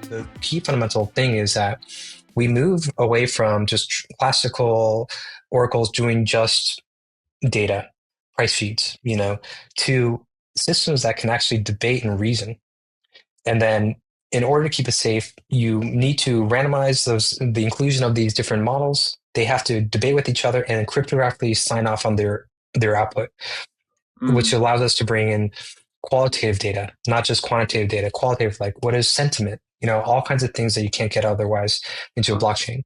The key fundamental thing is that we move away from just classical oracles doing just data, price feeds, to systems that can actually debate and reason. And then in order to keep it safe, you need to randomize the inclusion of these different models. They have to debate with each other and cryptographically sign off on their output, which allows us to bring in qualitative data, not just quantitative data, qualitative, like what is sentiment, all kinds of things that you can't get otherwise into a blockchain.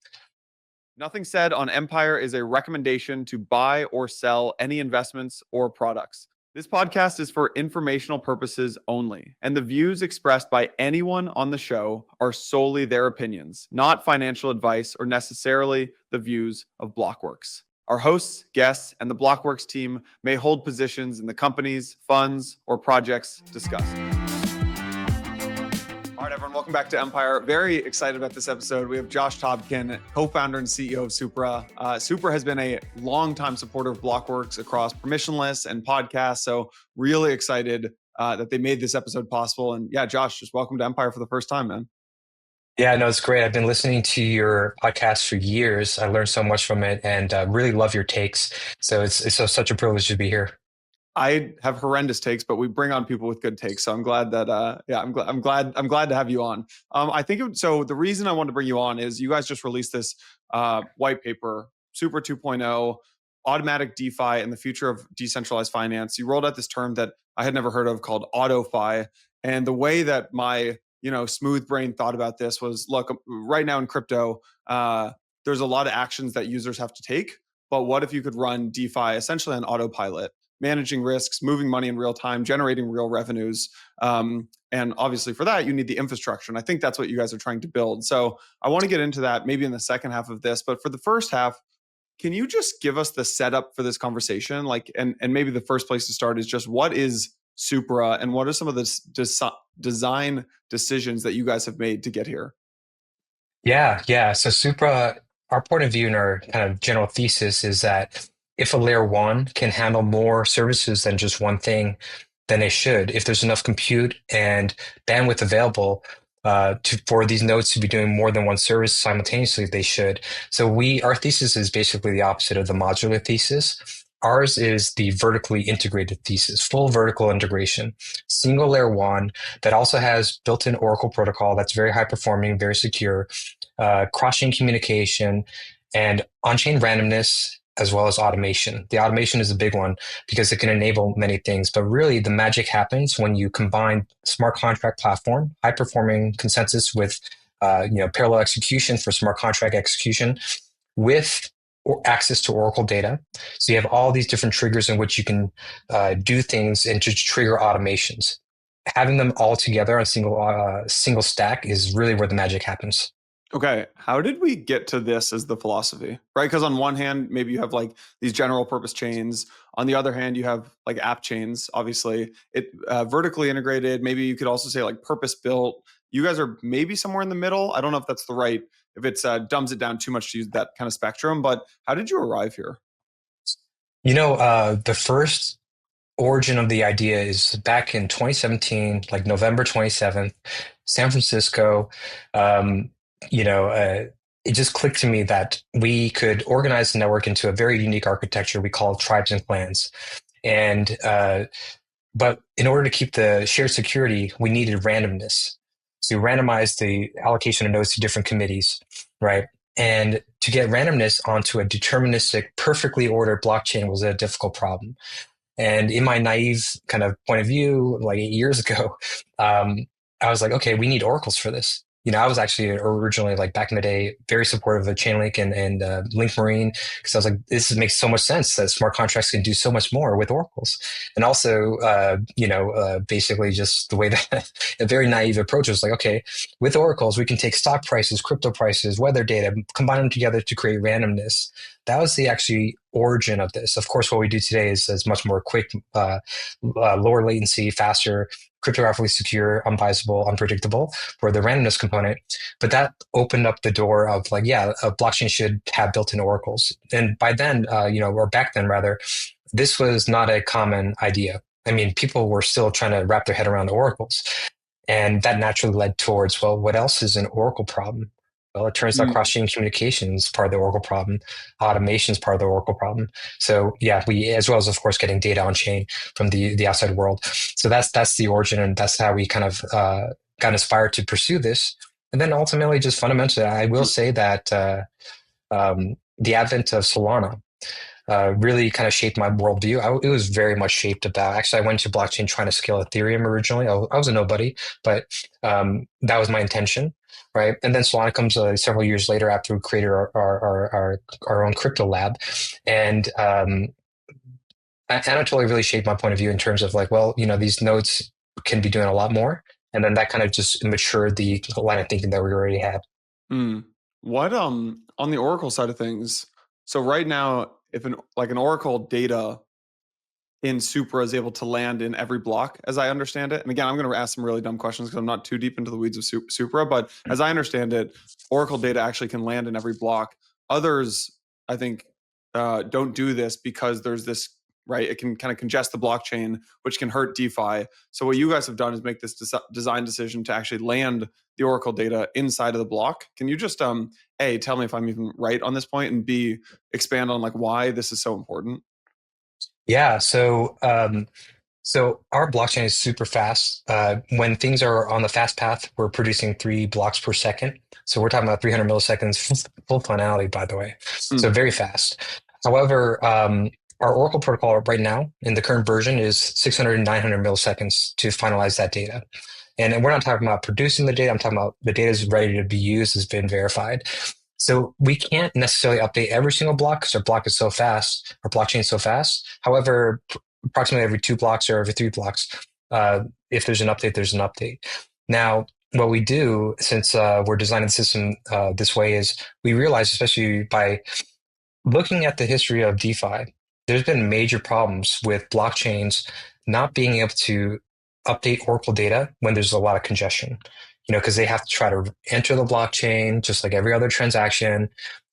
Nothing said on Empire is a recommendation to buy or sell any investments or products. This podcast is for informational purposes only, and the views expressed by anyone on the show are solely their opinions, not financial advice or necessarily the views of Blockworks. Our hosts, guests, and the Blockworks team may hold positions in the companies, funds, or projects discussed. All right, everyone, welcome back to Empire. Very excited about this episode. We have Josh Tobkin, co-founder and CEO of Supra. Supra has been a longtime supporter of Blockworks across permissionless and podcasts, so really excited that they made this episode possible. And yeah, Josh, just welcome to Empire for the first time, man. Yeah, no, it's great. I've been listening to your podcast for years. I learned so much from it and really love your takes. So it's such a privilege to be here. I have horrendous takes, but we bring on people with good takes. So I'm glad that, I'm glad to have you on. So the reason I wanted to bring you on is you guys just released this white paper, Supra 2.0, automatic DeFi and the future of decentralized finance. You rolled out this term that I had never heard of called AutoFi. And the way that my, smooth brain thought about this was, look, right now in crypto, there's a lot of actions that users have to take. But what if you could run DeFi essentially on autopilot? Managing risks, moving money in real time, generating real revenues. And obviously for that, you need the infrastructure. And I think that's what you guys are trying to build. So I want to get into that maybe in the second half of this. But for the first half, can you just give us the setup for this conversation? And maybe the first place to start is just what is Supra and what are some of the design decisions that you guys have made to get here? Yeah. So Supra, our point of view and our kind of general thesis is that if a layer one can handle more services than just one thing, then it should. If there's enough compute and bandwidth available for these nodes to be doing more than one service simultaneously, they should. So our thesis is basically the opposite of the modular thesis. Ours is the vertically integrated thesis, full vertical integration, single layer one that also has built-in Oracle protocol that's very high performing, very secure, cross-chain communication, and on-chain randomness, as well as automation. The automation is a big one because it can enable many things, but really the magic happens when you combine smart contract platform, high performing consensus with parallel execution for smart contract execution with access to Oracle data. So you have all these different triggers in which you can do things and to trigger automations. Having them all together on a single stack is really where the magic happens. Okay, how did we get to this as the philosophy, right? Because on one hand, maybe you have like these general purpose chains. On the other hand, you have like app chains, obviously. It vertically integrated. Maybe you could also say like purpose built. You guys are maybe somewhere in the middle. I don't know if that's if it's dumbs it down too much to use that kind of spectrum, but how did you arrive here? The first origin of the idea is back in 2017, like November 27th, San Francisco. It just clicked to me that we could organize the network into a very unique architecture we call tribes and clans. And but in order to keep the shared security, we needed randomness. So we randomized the allocation of nodes to different committees, right? And to get randomness onto a deterministic, perfectly ordered blockchain was a difficult problem. And in my naive kind of point of view, like 8 years ago, I was like, okay, we need oracles for this. I was actually originally, like back in the day, very supportive of Chainlink and Link Marine, because I was like, this makes so much sense that smart contracts can do so much more with oracles. And also, basically just the way that a very naive approach was like, okay, with oracles, we can take stock prices, crypto prices, weather data, combine them together to create randomness. That was the actually origin of this. Of course, what we do today is much more quick, lower latency, faster, cryptographically secure, unbiasable, unpredictable for the randomness component. But that opened up the door of like, yeah, a blockchain should have built-in oracles. And by then, or back then rather, this was not a common idea. I mean, people were still trying to wrap their head around oracles. And that naturally led towards, well, what else is an Oracle problem? Well, it turns out Mm. cross-chain communication is part of the Oracle problem. Automation is part of the Oracle problem. So yeah, we, as well as of course getting data on chain from the outside world. So that's the origin, and that's how we kind of got inspired to pursue this. And then ultimately, just fundamentally, I will say that the advent of Solana really kind of shaped my worldview. It was very much shaped about, actually, I went to blockchain trying to scale Ethereum originally. I was a nobody, but that was my intention, right? And then Solana comes several years later after we created our own crypto lab. And Anatoly really shaped my point of view in terms of like, well, these nodes can be doing a lot more. And then that kind of just matured the line of thinking that we already had. Mm. What on the Oracle side of things? So right now, if an Oracle data in Supra is able to land in every block, as I understand it. And again, I'm going to ask some really dumb questions because I'm not too deep into the weeds of Supra. But as I understand it, Oracle data actually can land in every block. Others, I think, don't do this because there's this, right? It can kind of congest the blockchain, which can hurt DeFi. So what you guys have done is make this design decision to actually land the Oracle data inside of the block. Can you just A, tell me if I'm even right on this point, and B, expand on like why this is so important? Yeah. So our blockchain is super fast. When things are on the fast path, we're producing 3 blocks per second. So we're talking about 300 milliseconds, full finality, by the way. So Mm. very fast. However, our Oracle protocol right now in the current version is 600 and 900 milliseconds to finalize that data. And we're not talking about producing the data. I'm talking about the data is ready to be used, has been verified. So we can't necessarily update every single block because our block is so fast, our blockchain is so fast. However, approximately every 2 blocks or every 3 blocks, if there's an update, there's an update. Now, what we do, since we're designing the system this way, is we realize, especially by looking at the history of DeFi, there's been major problems with blockchains not being able to update Oracle data when there's a lot of congestion. Because they have to try to enter the blockchain just like every other transaction.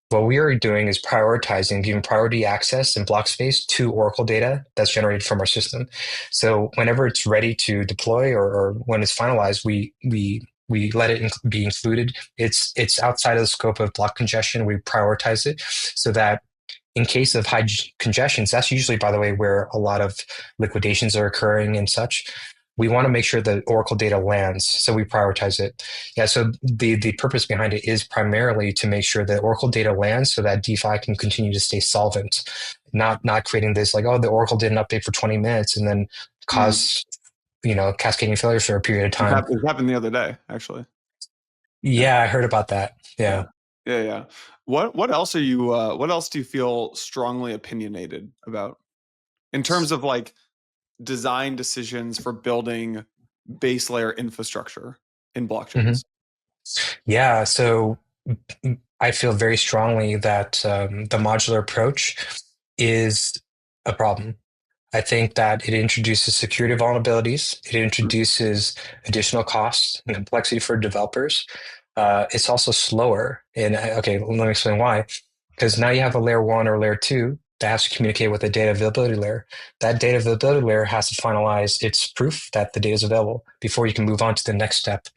What we are doing is prioritizing, giving priority access and block space to Oracle data that's generated from our system. So whenever it's ready to deploy or when it's finalized, we let it be included. It's outside of the scope of block congestion. We prioritize it so that in case of high congestions, that's usually, by the way, where a lot of liquidations are occurring and such. We want to make sure that Oracle data lands, so we prioritize it. Yeah, so the purpose behind it is primarily to make sure that Oracle data lands so that DeFi can continue to stay solvent, not creating this like, oh, the Oracle did an update for 20 minutes and then Mm. cause cascading failures for a period of time. It happened the other day, actually. Yeah, Yeah, I heard about that. yeah, Yeah. yeah, yeah. What else are you? What else do you feel strongly opinionated about in terms of like design decisions for building base layer infrastructure in Mhm. blockchains? Yeah, so I feel very strongly that the modular approach is a problem. I think that it introduces security vulnerabilities. It Mm. introduces additional costs and complexity for developers. It's also slower. And okay, let me explain why. Because now you have a layer one or layer two that has to communicate with a data availability layer. That data availability layer has to finalize its proof that the data is available before you can move on to the next step.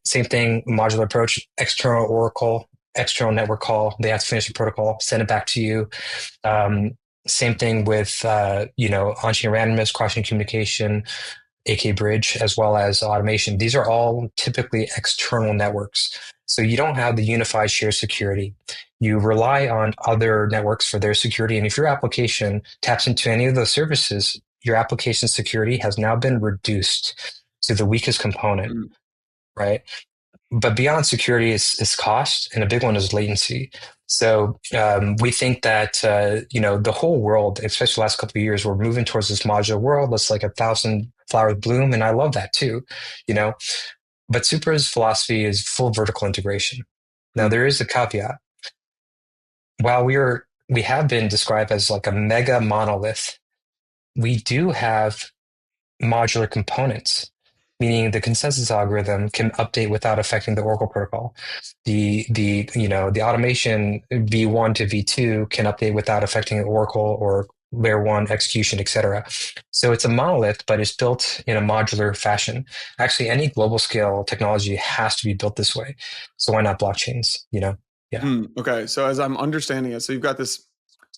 Same thing, modular approach, external Oracle, external network call. They have to finish the protocol, send it back to you. Um, Same thing with, on-chain randomness, cross-chain communication, AK bridge, as well as automation. These are all typically external networks. So you don't have the unified shared security. You rely on other networks for their security. And if your application taps into any of those services, your application security has now been reduced to the weakest component, Mm. right? But beyond security is cost, and a big one is latency. So we think that the whole world, especially the last couple of years, we're moving towards this modular world. That's like a thousand flowers bloom, and I love that too. You know, but Supra's philosophy is full vertical integration. Now Mm. there is a caveat. While we have been described as like a mega monolith, we do have modular components, meaning the consensus algorithm can update without affecting the Oracle protocol. The automation V1 to V2 can update without affecting Oracle or layer one execution, etc. So it's a monolith, but it's built in a modular fashion. Actually, any global scale technology has to be built this way. So why not blockchains? Yeah. Okay, so as I'm understanding it, so you've got this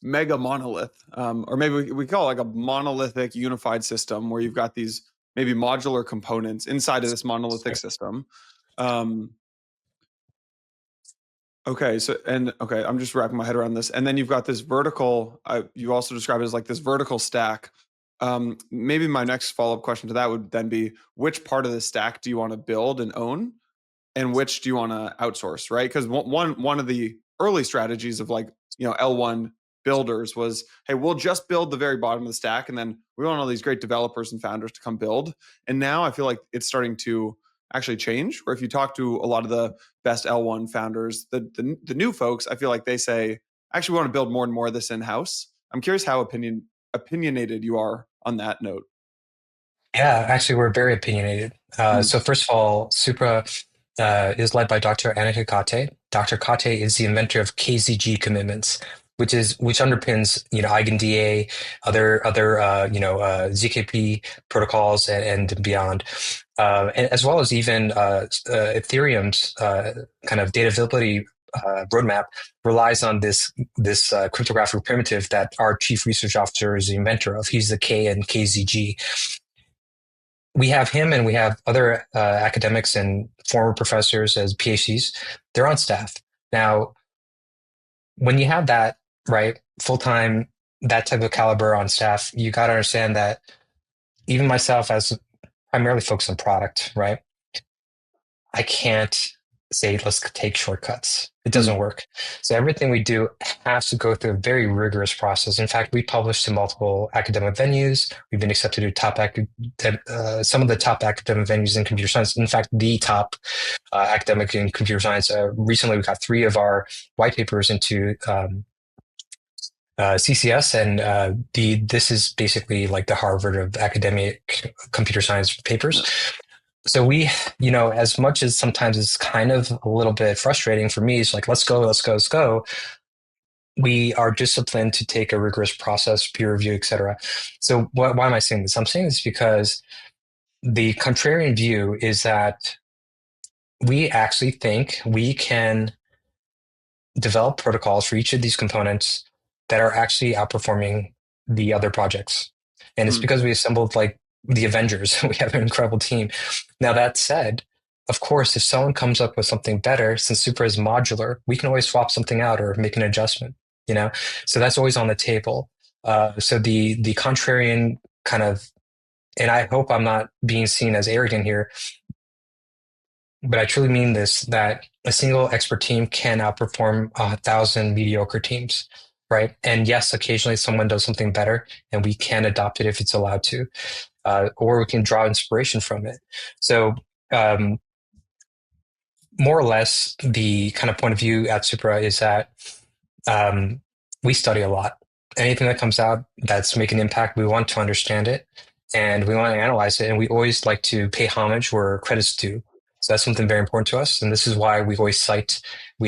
mega monolith, or maybe we call it like a monolithic unified system where you've got these maybe modular components inside of this monolithic system. Um, okay, okay, I'm just wrapping my head around this, and then you've got this vertical. You also describe it as like this vertical stack. Maybe my next follow up question to that would then be, which part of the stack do you want to build and own? And which do you want to outsource, right? Because one of the early strategies of like L1 builders was, hey, we'll just build the very bottom of the stack, and then we want all these great developers and founders to come build. And now I feel like it's starting to actually change. Where if you talk to a lot of the best L1 founders, the new folks, I feel like they say, actually, we want to build more and more of this in house. I'm curious how opinionated you are on that note. Yeah, actually, we're very opinionated. Mm, So first of all, Supra is led by Dr. Annika Kate. Dr. Kate is the inventor of KZG commitments, which underpins EigenDA, other ZKP protocols and beyond, and as well as even Ethereum's kind of data availability roadmap relies on this cryptographic primitive that our chief research officer is the inventor of. He's the K in KZG. We have him and we have other academics and former professors as PhDs. They're on staff. Now, when you have that, right, full time, that type of caliber on staff, you got to understand that even myself, as primarily focused on product, right, I can't say, let's take shortcuts. It doesn't mm, work. So everything we do has to go through a very rigorous process. In fact, we published in multiple academic venues. We've been accepted to some of the top academic venues in computer science. In fact, the top academic in computer science. Recently, we got 3 of our white papers into CCS, and this is basically like the Harvard of academic computer science papers. So as much as sometimes it's kind of a little bit frustrating for me, it's like, let's go, let's go, let's go. We are disciplined to take a rigorous process, peer review, et cetera. So why am I saying this? I'm saying this because the contrarian view is that we actually think we can develop protocols for each of these components that are actually outperforming the other projects. And it's mm. because we assembled like the Avengers. We have an incredible team. Now, that said, of course, if someone comes up with something better, since Supra is modular, we can always swap something out or make an adjustment. So that's always on the table. So the contrarian kind of, and I hope I'm not being seen as arrogant here, but I truly mean this, that a single expert team can outperform 1,000 mediocre teams, right? And yes, occasionally someone does something better and we can adopt it if it's allowed to, or we can draw inspiration from it. So um, more or less, the kind of point of view at Supra is that we study a lot. Anything that comes out that's making an impact, we want to understand it and we want to analyze it. And we always like to pay homage where credit's due. So that's something very important to us. And this is why we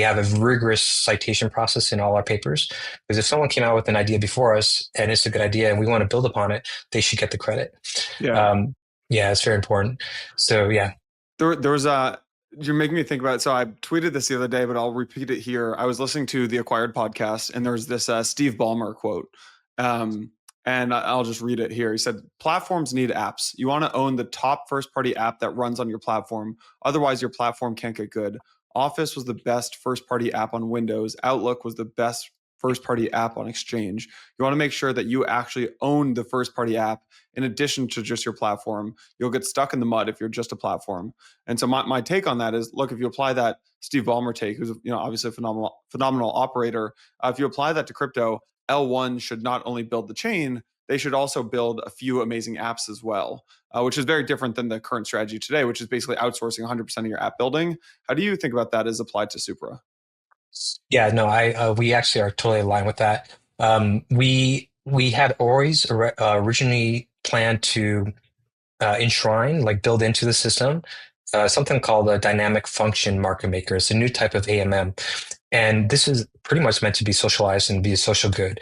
have a rigorous citation process in all our papers. Because if someone came out with an idea before us and it's a good idea and we want to build upon it, they should get the credit. Yeah. Yeah, it's very important. So yeah. There was you're making me think about it. So I tweeted this the other day, but I'll repeat it here. I was listening to the Acquired podcast, and there's this Steve Ballmer quote, and I'll just read it here. He said, "Platforms need apps. You want to own the top first-party app that runs on your platform. Otherwise, your platform can't get good. Office was the best first-party app on Windows. Outlook was the best first-party app on Exchange. You want to make sure that you actually own the first-party app in addition to just your platform. You'll get stuck in the mud if you're just a platform." And so my take on that is, look, if you apply that Steve Ballmer take, who's obviously a phenomenal operator, if you apply that to crypto, L1 should not only build the chain, they should also build a few amazing apps as well, which is very different than the current strategy today, which is basically outsourcing 100% of your app building. How do you think about that as applied to Supra? Yeah, no, we actually are totally aligned with that. We had always originally planned to enshrine, like build into the system, something called a dynamic function market maker. It's a new type of AMM. And this is pretty much meant to be socialized and be a social good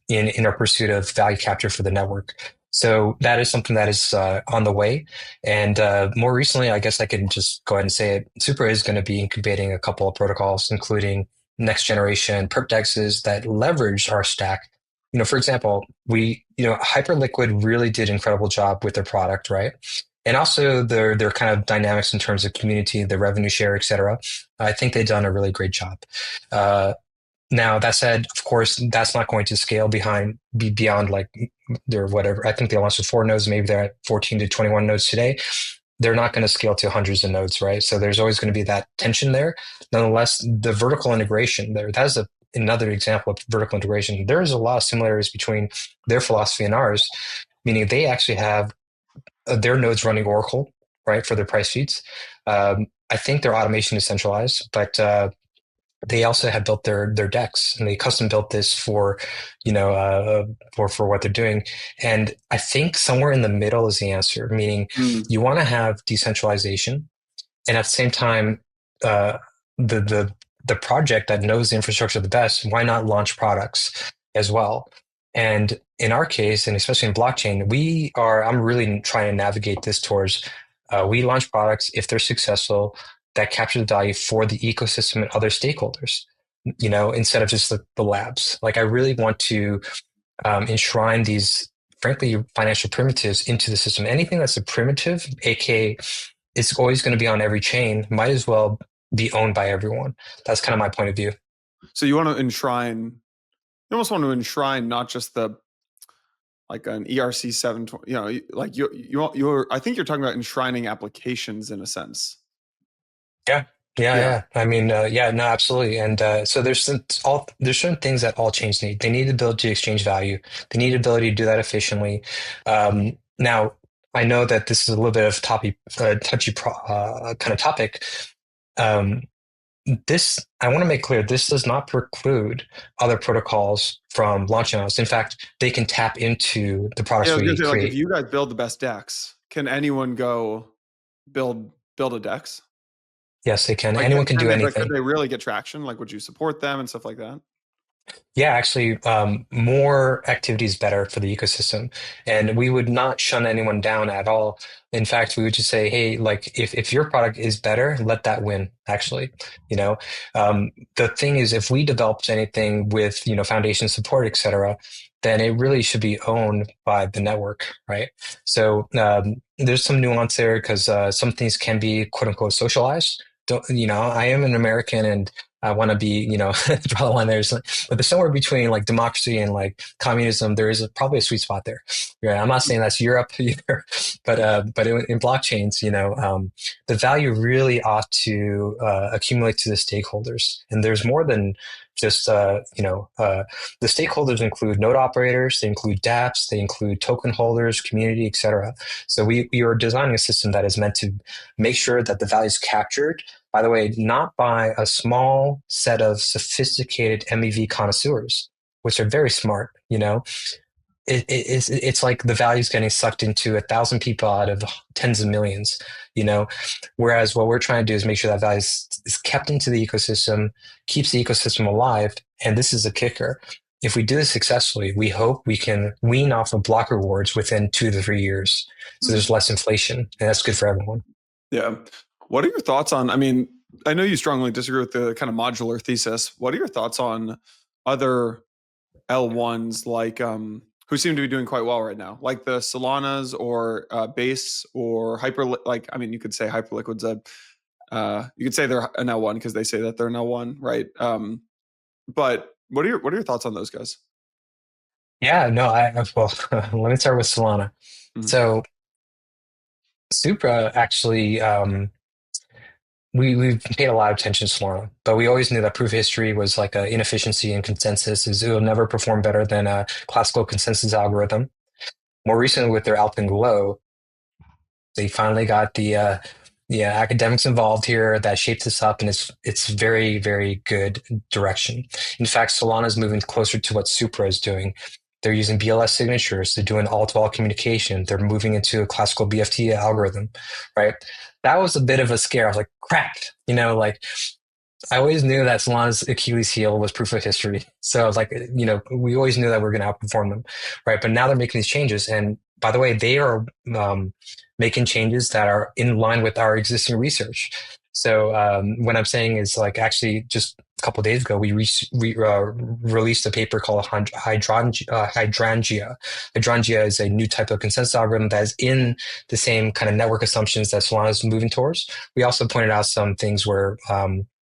in our pursuit of value capture for the network. So that is something that is on the way. And more recently, I guess I can just go ahead and say it. Supra is going to be incubating a couple of protocols, including next generation perp dexes that leverage our stack. For example, Hyperliquid really did an incredible job with their product, right? And also their kind of dynamics in terms of community, the revenue share, et cetera. I think they've done a really great job. Uh, Now that said, of course, that's not going to scale beyond like their whatever. I think they launched with 4 nodes. Maybe they're at 14 to 21 nodes today. They're not going to scale to hundreds of nodes, right? So there's always going to be that tension there. Nonetheless, the vertical integration there, that is another example of vertical integration. There is a lot of similarities between their philosophy and ours, meaning they actually have their nodes running Oracle, right, for their price feeds. I think their automation is centralized, but they also have built their decks, and they custom built this for for what they're doing. And I think somewhere in the middle is the answer, meaning you want to have decentralization, and at the same time, uh, the project that knows the infrastructure the best, why not launch products as well? And in our case, and especially in blockchain, I'm really trying to navigate this towards we launch products if they're successful that capture the value for the ecosystem and other stakeholders, instead of just the labs. Like I really want to enshrine these, frankly, financial primitives into the system. Anything that's a primitive, aka it's always going to be on every chain, might as well be owned by everyone. That's kind of my point of view. So you want to enshrine, you almost want to enshrine not just the like an ERC 720, like you're I think you're talking about enshrining applications in a sense. Yeah. Yeah. I mean, no, absolutely. And so there's certain things that all chains need. They need the ability to exchange value. They need the ability to do that efficiently. Now, I know that this is a little bit of touchy kind of topic. I want to make clear, this does not preclude other protocols from launching us. In fact, they can tap into the products I was we gonna say, like, if create. you guys build the best decks, can anyone go build a dex? Yes, they can. Like, Anyone can can do they? But could anything. they really get traction? Like, would you support them and stuff like that? Yeah, actually, more activity is better for the ecosystem, and we would not shun anyone down at all. In fact, we would just say, hey, like if your product is better, let that win. Actually, you know, the thing is, if we developed anything with foundation support, et cetera, then it really should be owned by the network, right? So there's some nuance there because some things can be quote unquote socialized. I am an American and I want to be, draw the line there. But there's somewhere between like democracy and like communism. There is probably a sweet spot there. Yeah, I'm not saying that's Europe either, but in blockchains, the value really ought to accumulate to the stakeholders. And there's more than just, the stakeholders include node operators, they include dApps, they include token holders, community, et cetera. So we are designing a system that is meant to make sure that the value is captured, by the way, not by a small set of sophisticated MEV connoisseurs, which are very smart. It's like the value is getting sucked into 1,000 people out of tens of millions. Whereas what we're trying to do is make sure that value is kept into the ecosystem, keeps the ecosystem alive. And this is the kicker. If we do this successfully, we hope we can wean off of block rewards within 2 to 3 years. So there's less inflation, and that's good for everyone. Yeah. What are your thoughts on? I mean, I know you strongly disagree with the kind of modular thesis. What are your thoughts on other L1s like who seem to be doing quite well right now, like the Solanas or Base or Hyper? Like, I mean, you could say Hyperliquid's you could say they're an L1 because they say that they're an L1, right? But what are your thoughts on those guys? Yeah, no, well, let me start with Solana. Mm-hmm. So Supra actually, we've paid a lot of attention to Solana, but we always knew that proof of history was like an inefficiency and consensus. It will never perform better than a classical consensus algorithm. More recently, with their Alpenglow, they finally got the academics involved here that shaped this up, and it's very, very good direction. In fact, Solana is moving closer to what Supra is doing. They're using BLS signatures. They're doing all-to-all communication. They're moving into a classical BFT algorithm, right? That was a bit of a scare. I was like, crap, like I always knew that Solana's Achilles heel was proof of history. So I was like, we always knew that we are going to outperform them, right? But now they're making these changes, and by the way, they are making changes that are in line with our existing research. So what I'm saying is, like, actually, just a couple of days ago, released a paper called Hydrangea. Hydrangea is a new type of consensus algorithm that is in the same kind of network assumptions that Solana is moving towards. We also pointed out some things where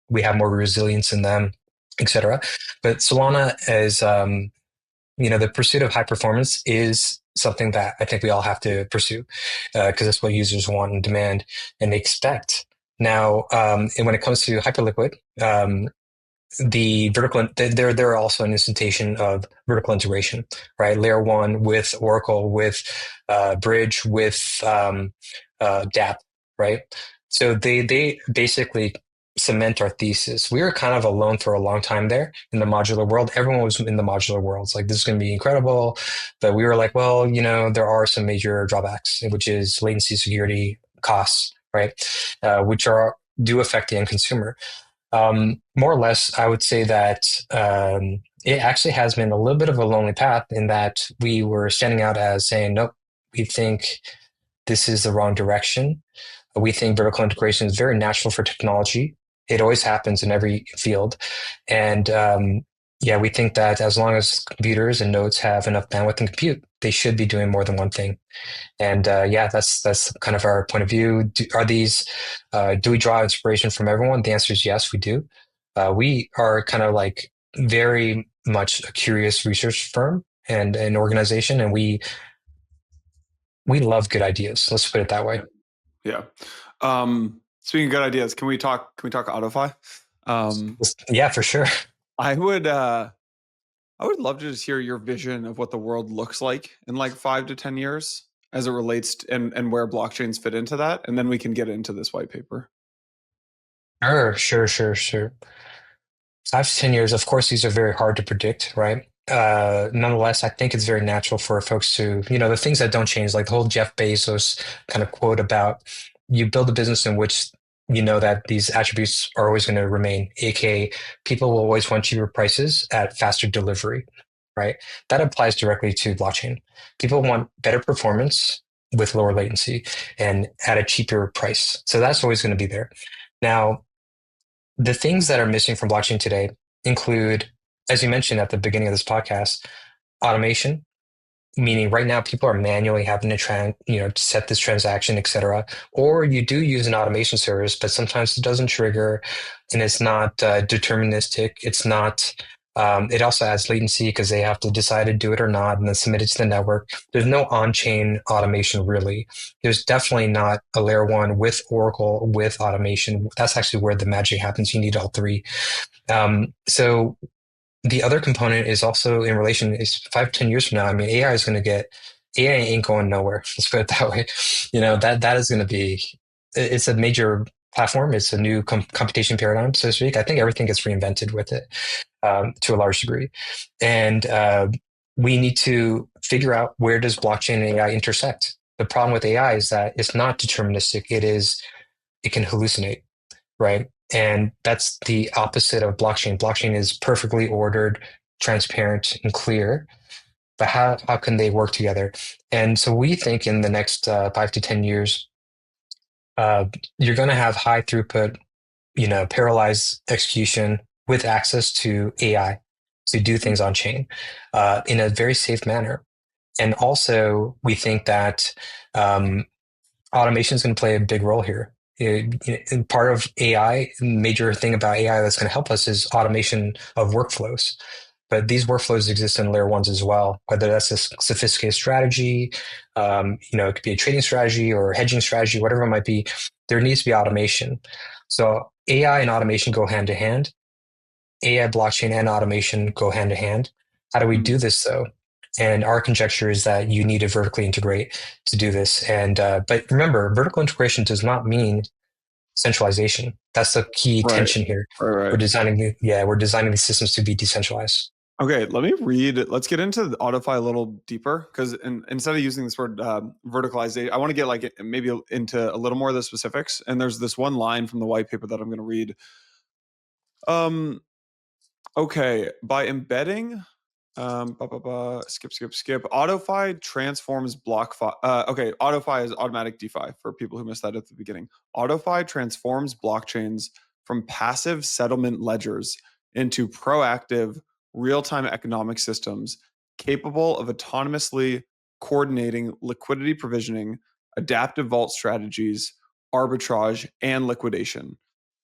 we have more resilience in them, etc. But Solana is, the pursuit of high performance is something that I think we all have to pursue because it's what users want and demand and they expect. Now, and when it comes to Hyperliquid, the vertical they're also an instantiation of vertical integration, right? Layer one with Oracle, with Bridge, with DApp, right? So they basically cement our thesis. We were kind of alone for a long time there in the modular world. Everyone was in the modular world. It's like, this is going to be incredible, but we were like, well, there are some major drawbacks, which is latency, security, costs, right? Which do affect the end consumer. More or less, I would say that it actually has been a little bit of a lonely path in that we were standing out as saying, nope, we think this is the wrong direction. We think vertical integration is very natural for technology. It always happens in every field. And yeah, we think that as long as computers and nodes have enough bandwidth and compute, they should be doing more than one thing. And yeah, that's kind of our point of view. Do we draw inspiration from everyone? The answer is yes, we do. We are kind of like very much a curious research firm and an organization, and we love good ideas. Let's put it that way. Yeah. Speaking of good ideas, can we talk AutoFi? Yeah, for sure. I would love to just hear your vision of what the world looks like in like 5 to 10 years as it relates to, and where blockchains fit into that, and then we can get into this white paper. Sure. 5 to 10 years, of course, these are very hard to predict, right? Nonetheless, I think it's very natural for folks to, the things that don't change, like the whole Jeff Bezos kind of quote about you build a business in which you know that these attributes are always going to remain, aka people will always want cheaper prices at faster delivery, right? That applies directly to blockchain. People want better performance with lower latency and at a cheaper price. So that's always going to be there. Now, the things that are missing from blockchain today include, as you mentioned at the beginning of this podcast, automation, meaning right now people are manually having to set this transaction, etc. Or you do use an automation service, but sometimes it doesn't trigger and it's not deterministic. It's not, it also adds latency because they have to decide to do it or not and then submit it to the network. There's no on-chain automation really. There's definitely not a layer one with Oracle with automation. That's actually where the magic happens. You need all three. So the other component is also in relation is 5 to 10 years from now. I mean, AI ain't going nowhere. Let's put it that way. That is going to be, it's a major platform. It's a new computation paradigm, so to speak. I think everything gets reinvented with it to a large degree. And we need to figure out, where does blockchain and AI intersect? The problem with AI is that it's not deterministic. It can hallucinate, right? And that's the opposite of blockchain. Blockchain is perfectly ordered, transparent, and clear. But how can they work together? And so we think in the next 5 to 10 years, you're going to have high throughput, parallelized execution with access to AI to do things on chain in a very safe manner. And also, we think that automation is going to play a big role here. Part of AI, major thing about AI that's going to help us is automation of workflows. But these workflows exist in layer ones as well, whether that's a sophisticated strategy, it could be a trading strategy or a hedging strategy, whatever it might be. There needs to be automation. So AI and automation go hand to hand. AI, blockchain, and automation go hand to hand. How do we do this though? And our conjecture is that you need to vertically integrate to do this. And but remember, vertical integration does not mean centralization. That's the key tension here. Right. We're designing these systems to be decentralized. Okay, let's get into the AutoFi a little deeper, because instead of using this word verticalization, I want to get like maybe into a little more of the specifics. And there's this one line from the white paper that I'm going to read. Um, okay, by embedding, skip. AutoFi transforms BlockFi. Okay, AutoFi is automatic DeFi for people who missed that at the beginning. AutoFi transforms blockchains from passive settlement ledgers into proactive, real-time economic systems capable of autonomously coordinating liquidity provisioning, adaptive vault strategies, arbitrage, and liquidation.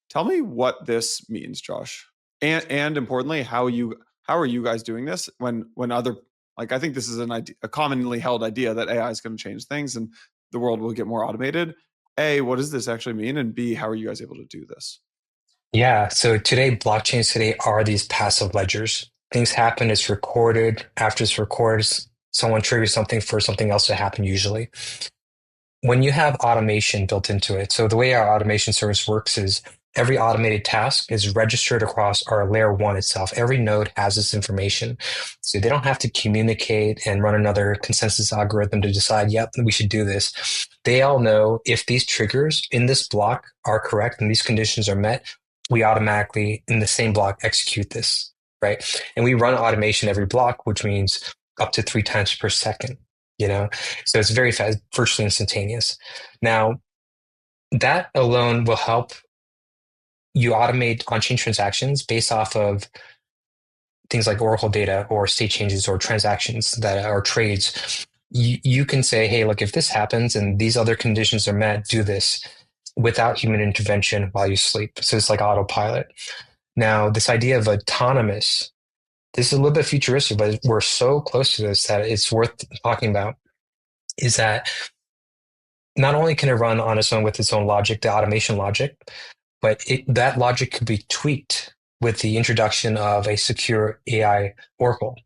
Tell me what this means, Josh, and importantly, how are you guys doing this when other, like, I think this is a commonly held idea that AI is going to change things and the world will get more automated. A, what does this actually mean? And B, how are you guys able to do this? Yeah. So today, blockchains today are these passive ledgers. Things happen, it's recorded. After it's recorded, someone triggers something for something else to happen usually. When you have automation built into it, so the way our automation service works is every automated task is registered across our layer one itself. Every node has this information. So they don't have to communicate and run another consensus algorithm to decide, yep, we should do this. They all know if these triggers in this block are correct and these conditions are met, we automatically in the same block execute this, right? And we run automation every block, which means up to 3 times per second, you know? So it's very fast, virtually instantaneous. Now, that alone will help you automate on-chain transactions based off of things like Oracle data or state changes or transactions that are trades. You can say, hey, look, if this happens and these other conditions are met, do this without human intervention while you sleep. So it's like autopilot. Now, this idea of autonomous, this is a little bit futuristic, but we're so close to this that it's worth talking about, is that not only can it run on its own with its own logic, the automation logic, but that logic could be tweaked with the introduction of a secure AI oracle.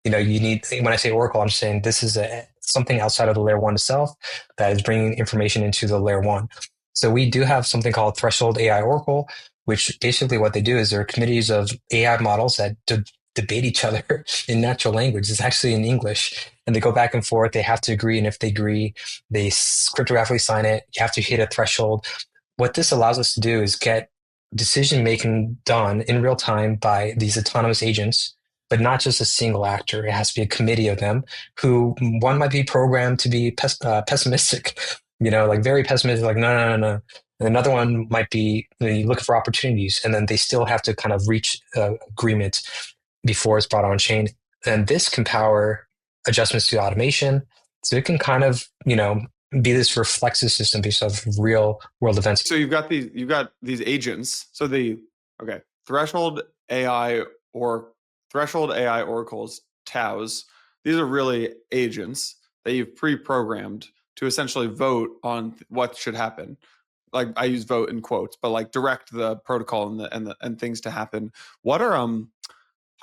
You know, you need, when I say oracle, I'm just saying this is something outside of the layer one itself that is bringing information into the layer one. So we do have something called threshold AI oracle, which basically what they do is there are committees of AI models that debate each other in natural language. It's actually in English, and they go back and forth. They have to agree, and if they agree, they cryptographically sign it. You have to hit a threshold. What this allows us to do is get decision making done in real time by these autonomous agents, but not just a single actor. It has to be a committee of them who one might be programmed to be pessimistic, you know, like very pessimistic, like no. And another one might be, you know, looking for opportunities, and then they still have to kind of reach agreement before it's brought on chain. And this can power adjustments to automation. So it can kind of, you know, be this reflexive system based off real world events. So you've got these agents. So okay, threshold AI or threshold AI oracles, TAOs. These are really agents that you've pre-programmed to essentially vote on what should happen. Like, I use vote in quotes, but like direct the protocol and things to happen. What are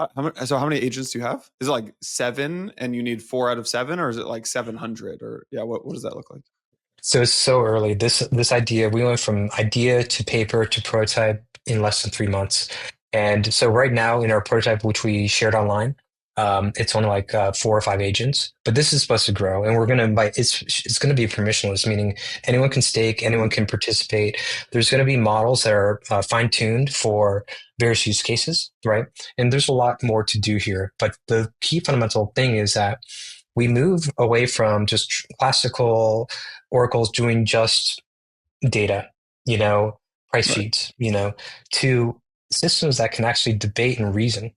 how many agents do you have? Is it like 7 and you need 4 out of 7, or is it like 700? Or yeah, what does that look like? So it's so early. This idea, we went from idea to paper to prototype in less than 3 months. And so right now in our prototype, which we shared online, it's only like 4 or 5 agents. But this is supposed to grow, and we're going to invite. It's going to be permissionless, meaning anyone can stake, anyone can participate. There's going to be models that are fine tuned for various use cases, right? And there's a lot more to do here. But the key fundamental thing is that we move away from just classical oracles doing just data, you know, price Right. feeds, you know, to systems that can actually debate and reason.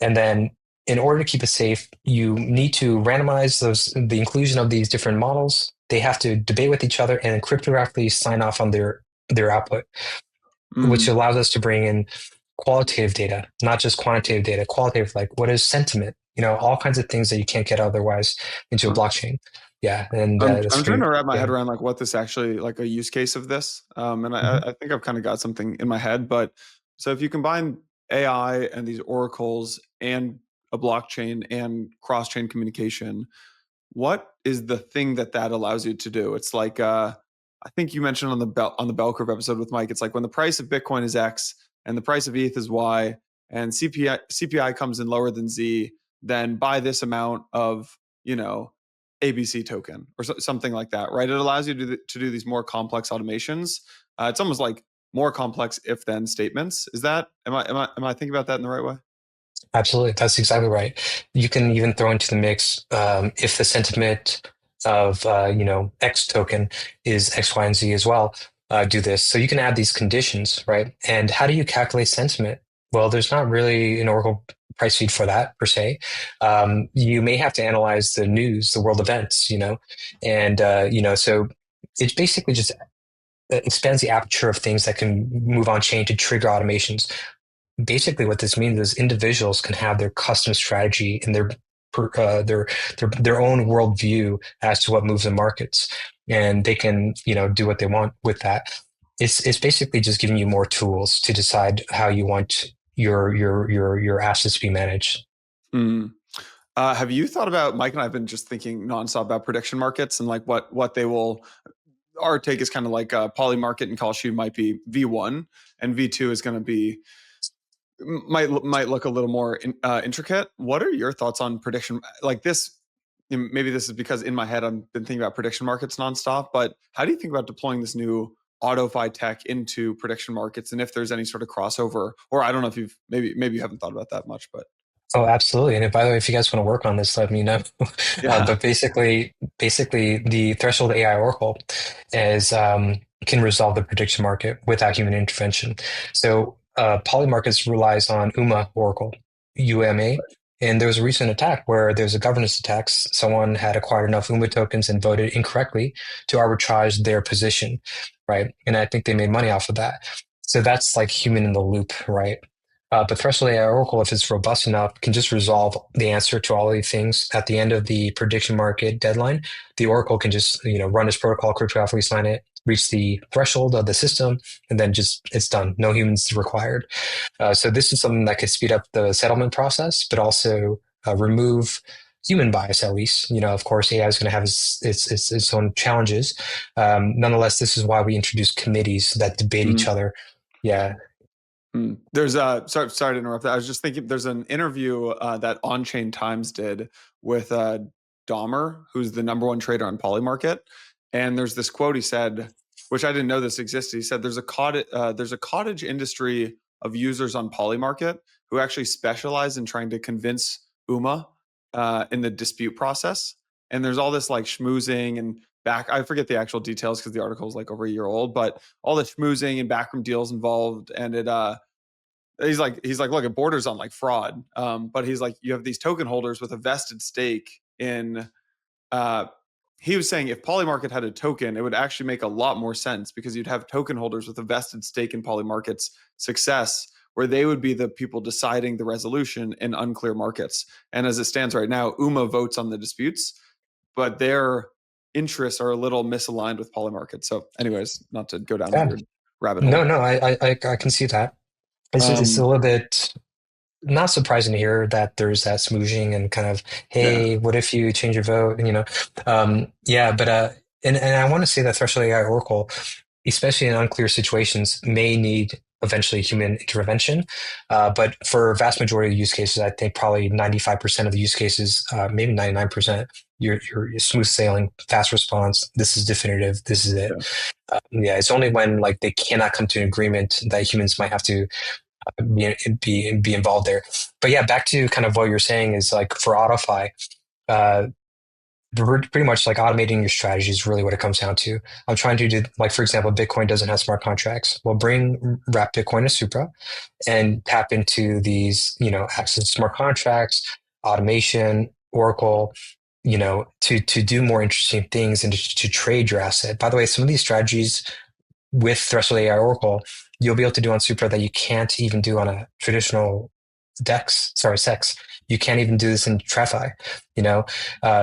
And then in order to keep it safe, you need to randomize the inclusion of these different models. They have to debate with each other and cryptographically sign off on their output, which allows us to bring in qualitative data, not just quantitative data, qualitative, like what is sentiment, you know, all kinds of things that you can't get otherwise into a Huh. blockchain. Yeah. And that's I'm trying pretty, to wrap my head yeah. around like what this actually, like a use case of this. And Mhm. I think I've kind of got something in my head. But so if you combine AI and these oracles and a blockchain and cross chain communication, what is the thing that allows you to do? It's like I think you mentioned on the bell curve episode with Mike. It's like when the price of Bitcoin is X and the price of ETH is Y, and CPI comes in lower than Z, then buy this amount of, you know, ABC token or something like that, right? It allows you to do these more complex automations. It's almost like more complex if-then statements. Am I thinking about that in the right way? Absolutely, that's exactly right. You can even throw into the mix if the sentiment of X token is X, Y, and Z as well. Do this, so you can add these conditions, right? And how do you calculate sentiment? Well, there's not really an Oracle price feed for that per se. You may have to analyze the news, the world events, and so it basically just expands the aperture of things that can move on chain to trigger automations. Basically what this means is individuals can have their custom strategy and their own worldview as to what moves the markets, and they can do what they want with that. It's basically just giving you more tools to decide how you want your assets to be managed. Mm. Have you thought about, Mike and I have been just thinking nonstop about prediction markets and like what they will. Our take is kind of like Poly Market and Kalshi might be V1, and V2 is going to be might look a little more intricate. What are your thoughts on prediction like this? Maybe this is because in my head I've been thinking about prediction markets nonstop, but how do you think about deploying this new AutoFi tech into prediction markets, and if there's any sort of crossover? Or I don't know if you've maybe you haven't thought about that much, but Oh, absolutely. And by the way, if you guys want to work on this, let me know. yeah. But basically, the threshold AI Oracle is can resolve the prediction market without human intervention. So Polymarkets relies on UMA Oracle, UMA. And there was a recent attack where there was a governance attack. Someone had acquired enough UMA tokens and voted incorrectly to arbitrage their position, right? And I think they made money off of that. So that's like human in the loop, right? But Threshold AI Oracle, if it's robust enough, can just resolve the answer to all these things at the end of the prediction market deadline. The Oracle can just run its protocol, cryptographically sign it, reach the threshold of the system, and then just it's done. No humans required. So this is something that could speed up the settlement process, but also remove human bias at least. Of course, AI is going to have its own challenges. Nonetheless, this is why we introduce committees that debate each other. Yeah. There's sorry to interrupt. I was just thinking there's an interview that On Chain Times did with Dahmer, who's the number one trader on Polymarket, and there's this quote he said, which I didn't know this existed. He said there's a cottage industry of users on Polymarket who actually specialize in trying to convince UMA in the dispute process, and there's all this like schmoozing and I forget the actual details because the article is like over a year old, but all the schmoozing and backroom deals involved, and it he's like look, it borders on like fraud, but he's like, you have these token holders with a vested stake in he was saying if Polymarket had a token, it would actually make a lot more sense because you'd have token holders with a vested stake in Polymarket's success, where they would be the people deciding the resolution in unclear markets. And as it stands right now, UMA votes on the disputes, but their interests are a little misaligned with Polymarket. So anyways, not to go down a Yeah. weird rabbit No, hole. no, I can see that. It's a Um, little bit not surprising to hear that there's that smooching and kind of, yeah. hey, what if you change your vote? Yeah, but and I want to say that Threshold AI Oracle, especially in unclear situations, may need eventually human intervention. But for vast majority of the use cases, I think probably 95% of the use cases, maybe 99%, you're smooth sailing, fast response. This is definitive. This is it. Yeah. Yeah, it's only when like they cannot come to an agreement that humans might have to be involved there. But yeah, back to kind of what you're saying is like for AutoFi, uh, pretty much like automating your strategy is really what it comes down to. I'm trying to do like, for example, Bitcoin doesn't have smart contracts. Well, wrap Bitcoin to Supra and tap into these, access to smart contracts, automation, Oracle, to do more interesting things and to trade your asset. By the way, some of these strategies with Threshold AI Oracle, you'll be able to do on Supra that you can't even do on a traditional SEX. You can't even do this in TradFi,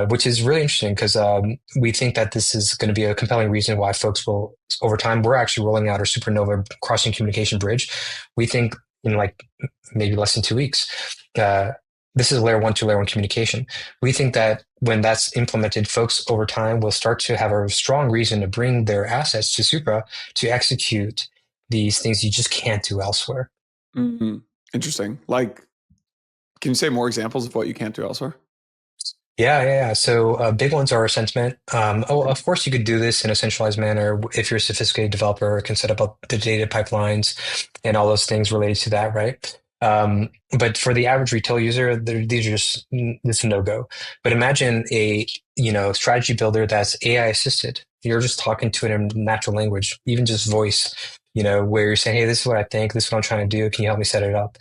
which is really interesting because we think that this is going to be a compelling reason why folks will, over time, we're actually rolling out our Supernova crossing communication bridge. We think in like maybe less than 2 weeks. This is layer 1 to layer 1 communication. We think that when that's implemented, folks over time will start to have a strong reason to bring their assets to Supra to execute these things you just can't do elsewhere. Mm-hmm. Interesting. Like, can you say more examples of what you can't do elsewhere? Yeah. So big ones are sentiment. Of course, you could do this in a centralized manner if you're a sophisticated developer, can set up the data pipelines and all those things related to that, right? But for the average retail user, these are just it's a no-go. But imagine a strategy builder that's AI assisted. You're just talking to it in natural language, even just voice. Where you're saying, "Hey, this is what I think. This is what I'm trying to do. Can you help me set it up?"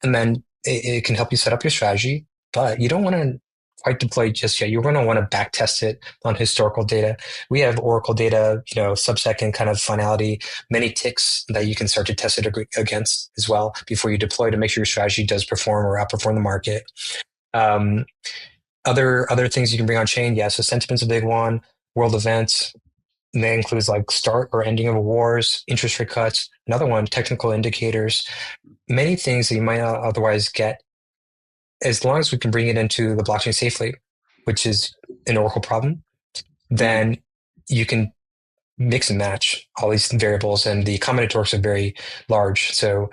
And then it can help you set up your strategy. But you don't want to quite deploy just yet. You're going to want to back test it on historical data. We have Oracle data, sub-second kind of finality, many ticks that you can start to test it against as well before you deploy to make sure your strategy does perform or outperform the market. Um, other things you can bring on chain, yeah. So sentiment's a big one. World events. And that includes like start or ending of wars, interest rate cuts. Another one, technical indicators. Many things that you might not otherwise get as long as we can bring it into the blockchain safely, which is an Oracle problem, Mm. then you can mix and match all these variables, and the combinatorics are very large. So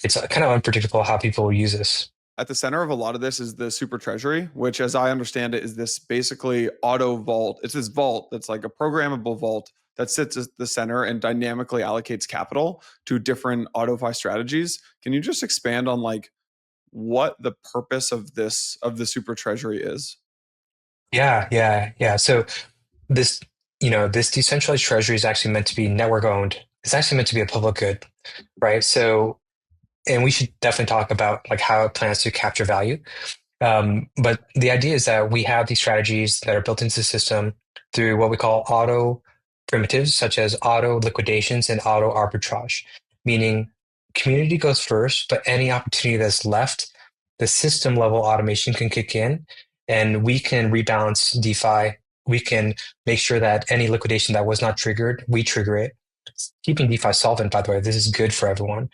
it's kind of unpredictable how people will use this. At the center of a lot of this is the Super Treasury, which, as I understand it, is this basically auto vault. It's this vault that's like a programmable vault that sits at the center and dynamically allocates capital to different AutoFi strategies. Can you just expand on like what the purpose of the Super Treasury is? Yeah. So this decentralized treasury is actually meant to be network owned. It's actually meant to be a public good, right? So, and we should definitely talk about like how it plans to capture value. But the idea is that we have these strategies that are built into the system through what we call auto primitives, such as auto liquidations and auto arbitrage, meaning community goes first, but any opportunity that's left, the system level automation can kick in and we can rebalance DeFi. We can make sure that any liquidation that was not triggered, we trigger it. Keeping DeFi solvent, by the way, this is good for everyone.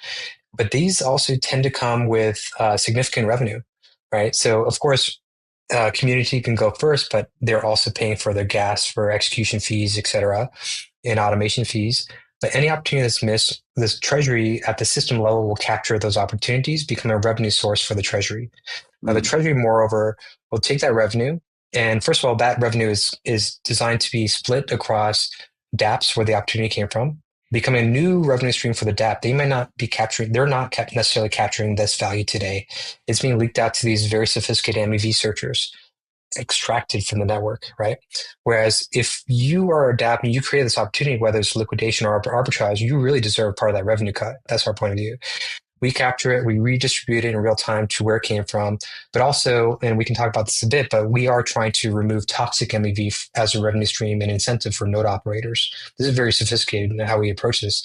But these also tend to come with significant revenue, right? So, of course, community can go first, but they're also paying for their gas, for execution fees, et cetera, and automation fees. But any opportunity that's missed, this treasury at the system level will capture those opportunities, become a revenue source for the treasury. Now, the Mm. treasury, moreover, will take that revenue, and first of all, that revenue is designed to be split across dApps where the opportunity came from, becoming a new revenue stream for the dApp. They might not be capturing; they're not necessarily capturing this value today. It's being leaked out to these very sophisticated MEV searchers, extracted from the network, right? Whereas if you are a dApp and you create this opportunity, whether it's liquidation or arbitrage, you really deserve part of that revenue cut. That's our point of view. We capture it, we redistribute it in real time to where it came from, but also, and we can talk about this a bit, but we are trying to remove toxic MEV as a revenue stream and incentive for node operators. This is very sophisticated in how we approach this.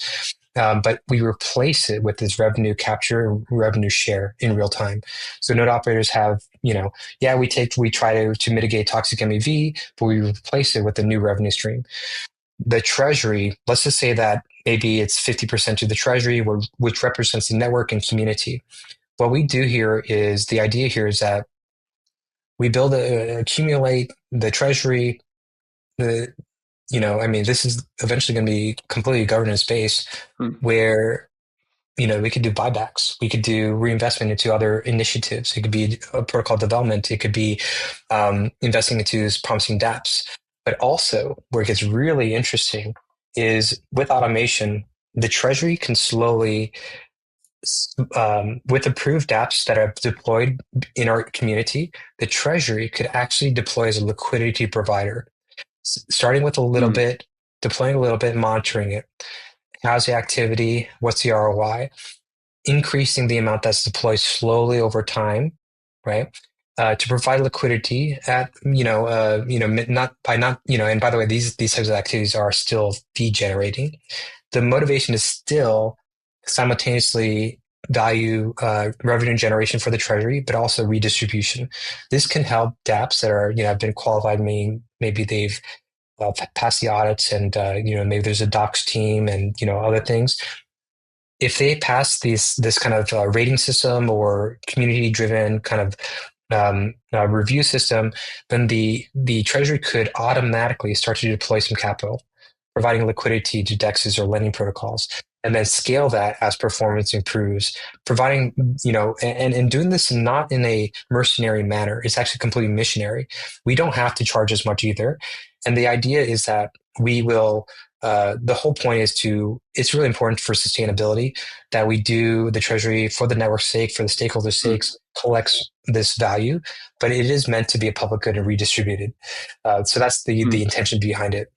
But we replace it with this revenue capture and revenue share in real time. So node operators have, we try to mitigate toxic MEV, but we replace it with a new revenue stream. The treasury, let's just say that maybe it's 50% to the treasury, which represents the network and community. What we do here is the idea here is that we accumulate the treasury. This is eventually going to be completely governance based Mm. where, we could do buybacks. We could do reinvestment into other initiatives. It could be a protocol development. It could be investing into promising dApps. But also, where it gets really interesting is with automation, the treasury can slowly, with approved dApps that are deployed in our community, the treasury could actually deploy as a liquidity provider, starting with a little Mm. bit, deploying a little bit, monitoring it. How's the activity? What's the ROI? Increasing the amount that's deployed slowly over time, right? To provide liquidity at, not by not, and by the way, these types of activities are still fee generating. The motivation is still simultaneously value revenue generation for the treasury, but also redistribution. This can help dApps that are, have been qualified, meaning maybe they've passed the audits and, maybe there's a docs team and, other things. If they pass this kind of rating system or community driven kind of review system, then the treasury could automatically start to deploy some capital, providing liquidity to dexes or lending protocols. and then scale that as performance improves, providing, and doing this not in a mercenary manner. It's actually completely missionary. We don't have to charge as much either. And the idea is that we will, the whole point is it's really important for sustainability that we do the treasury for the network's sake, for the stakeholders' sakes, collects this value, but it is meant to be a public good and redistributed. So that's the intention behind it.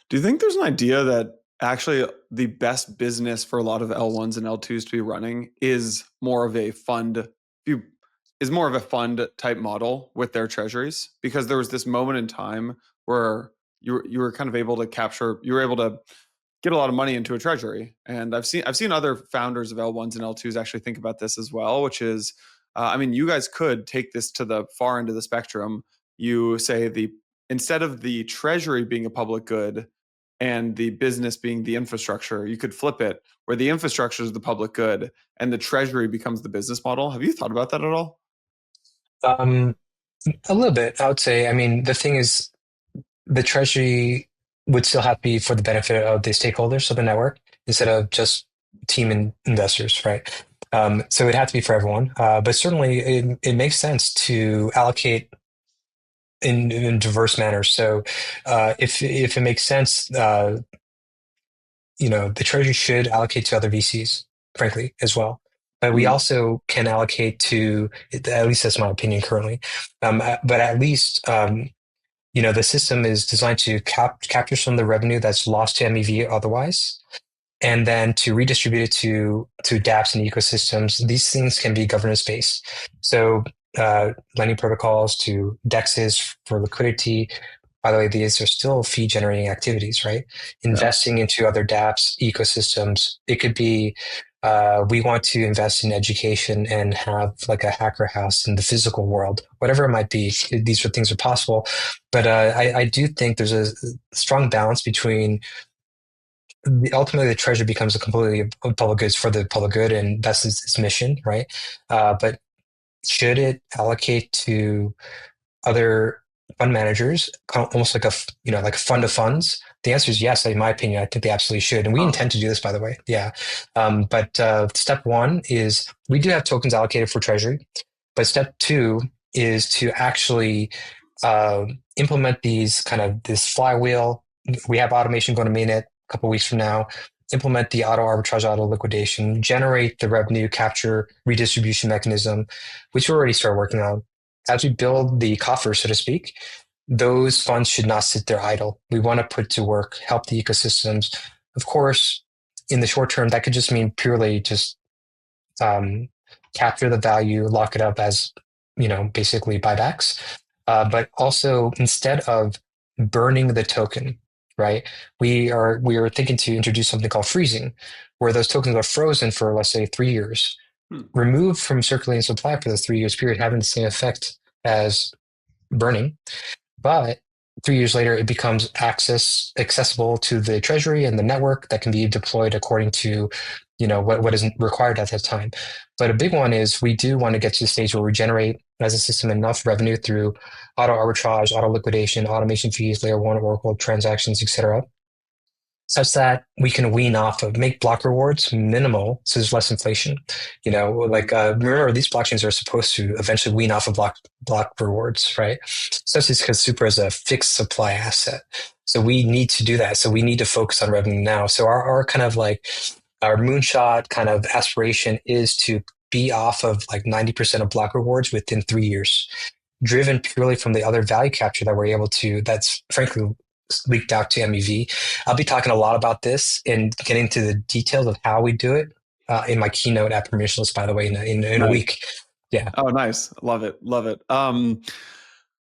Do you think there's an idea that actually the best business for a lot of L1s and L2s to be running is more of a fund type model with their treasuries? Because there was this moment in time where you were kind of able to you were able to get a lot of money into a treasury. And I've seen other founders of L1s and L2s actually think about this as well, which is, I mean, you guys could take this to the far end of the spectrum. You say instead of the treasury being a public good and the business being the infrastructure, you could flip it where the infrastructure is the public good and the treasury becomes the business model. Have you thought about that at all? Um, a little bit, I would say. I mean, the thing is, the treasury would still have to be for the benefit of the stakeholders of the network instead of just investors, right? So it'd have to be for everyone. But certainly, it makes sense to allocate in diverse manners. So if it makes sense, the treasury should allocate to other VCs, frankly, as well. But we also can allocate to, at least that's my opinion currently. But at least, the system is designed to capture some of the revenue that's lost to MEV otherwise, and then to redistribute it to dApps and ecosystems. These things can be governance based. So lending protocols to DEXs for liquidity. By the way, these are still fee generating activities, right? Investing into other dApps ecosystems. It could be we want to invest in education and have like a hacker house in the physical world, whatever it might be. These are things are possible. But I do think there's a strong balance between ultimately the treasure becomes a completely public goods for the public good, and that's its mission, right? But should it allocate to other fund managers, almost like like a fund of funds? The answer is yes. In my opinion, I think they absolutely should, and we intend to do this, by the way. Yeah. But step one is we do have tokens allocated for treasury, but step two is to actually implement this flywheel. We have automation going to mainnet a couple of weeks from now. Implement the auto arbitrage, auto liquidation, generate the revenue capture redistribution mechanism, which we already started working on. As we build the coffer, so to speak, those funds should not sit there idle. We want to put to work, help the ecosystems. Of course, in the short term, that could just mean purely just capture the value, lock it up as, basically buybacks. But also, instead of burning the token, right, we are thinking to introduce something called freezing, where those tokens are frozen for, let's say, 3 years, removed from circulating supply for the 3 years period, having the same effect as burning. But 3 years later, it becomes accessible to the treasury and the network that can be deployed according to, what is required at that time. But a big one is we do want to get to the stage where we generate as a system enough revenue through auto arbitrage, auto liquidation, automation fees, layer one Oracle transactions, etc., such that we can wean off of, make block rewards minimal, so there's less inflation. Remember, these blockchains are supposed to eventually wean off of block rewards, right? Especially because Supra is a fixed supply asset. So we need to do that. So we need to focus on revenue now. So our kind of like our moonshot kind of aspiration is to be off of like 90% of block rewards within 3 years, driven purely from the other value capture that we're able to, that's frankly leaked out to MEV. I'll be talking a lot about this and getting to the details of how we do it in my keynote at Permissionless, by the way, in a week. Yeah. Oh, nice. Love it. Love it.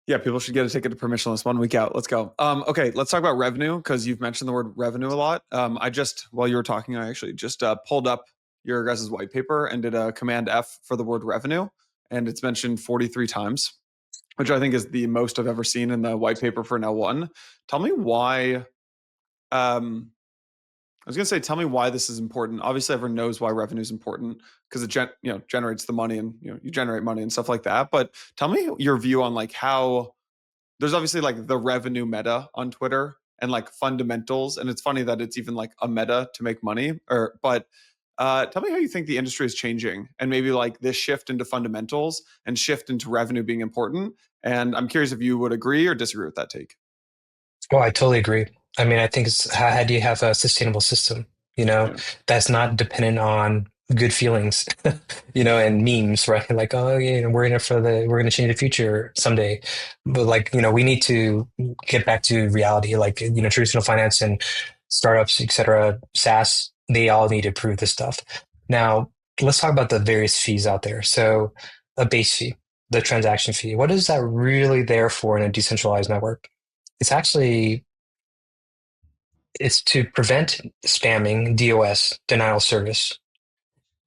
Yeah, people should get a ticket to Permissionless 1 week out. Let's go. Okay, let's talk about revenue because you've mentioned the word revenue a lot. While you were talking, I actually just pulled up your guys' white paper and did a Command F for the word revenue, and it's mentioned 43 times, which I think is the most I've ever seen in the white paper for an L1. Tell me why. Tell me why this is important. Obviously, everyone knows why revenue is important because it generates the money and you generate money and stuff like that. But tell me your view on like how there's obviously like the revenue meta on Twitter, and like fundamentals. And it's funny that it's even like a meta to make money. But tell me how you think the industry is changing, and maybe like this shift into fundamentals and shift into revenue being important. And I'm curious if you would agree or disagree with that take. Well, I totally agree. I mean, I think it's how do you have a sustainable system, you know, Yeah. that's not dependent on good feelings, and memes, right? Like, oh, yeah, we're gonna change the future someday. But like, we need to get back to reality. Like, traditional finance and startups, et cetera, SaaS, they all need to prove this stuff. Now, let's talk about the various fees out there. So, a base fee, the transaction fee, what is that really there for in a decentralized network? It's actually it's to prevent spamming, DOS, denial of service.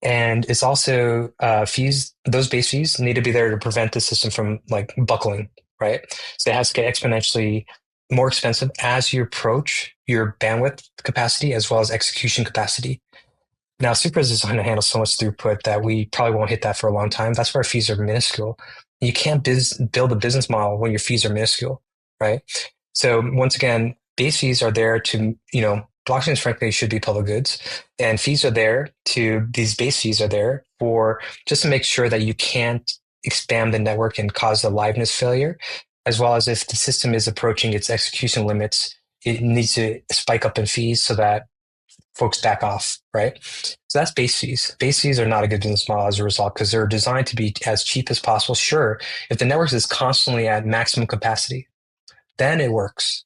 And it's also fees, those base fees need to be there to prevent the system from like buckling, right? So it has to get exponentially more expensive as you approach your bandwidth capacity as well as execution capacity. Now, Supra is designed to handle so much throughput that we probably won't hit that for a long time. That's why our fees are minuscule. You can't build a business model when your fees are minuscule, right? So once again, base fees are there to, blockchains frankly should be public goods, and these base fees are there for just to make sure that you can't expand the network and cause a liveness failure, as well as if the system is approaching its execution limits, it needs to spike up in fees so that folks back off, right? So that's base fees. Base fees are not a good business model as a result because they're designed to be as cheap as possible. Sure, if the network is constantly at maximum capacity, then it works.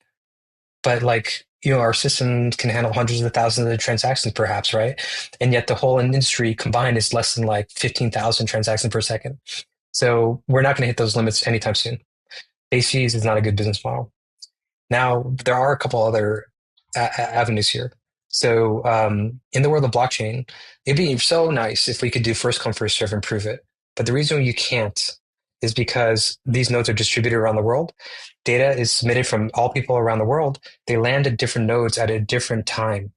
But like, our systems can handle hundreds of thousands of transactions perhaps, right? And yet the whole industry combined is less than like 15,000 transactions per second. So we're not going to hit those limits anytime soon. Base fees is not a good business model. Now, there are a couple other avenues here. So, in the world of blockchain, it'd be so nice if we could do first come, first serve and prove it. But the reason you can't is because these nodes are distributed around the world. Data is submitted from all people around the world. They land at different nodes at a different time,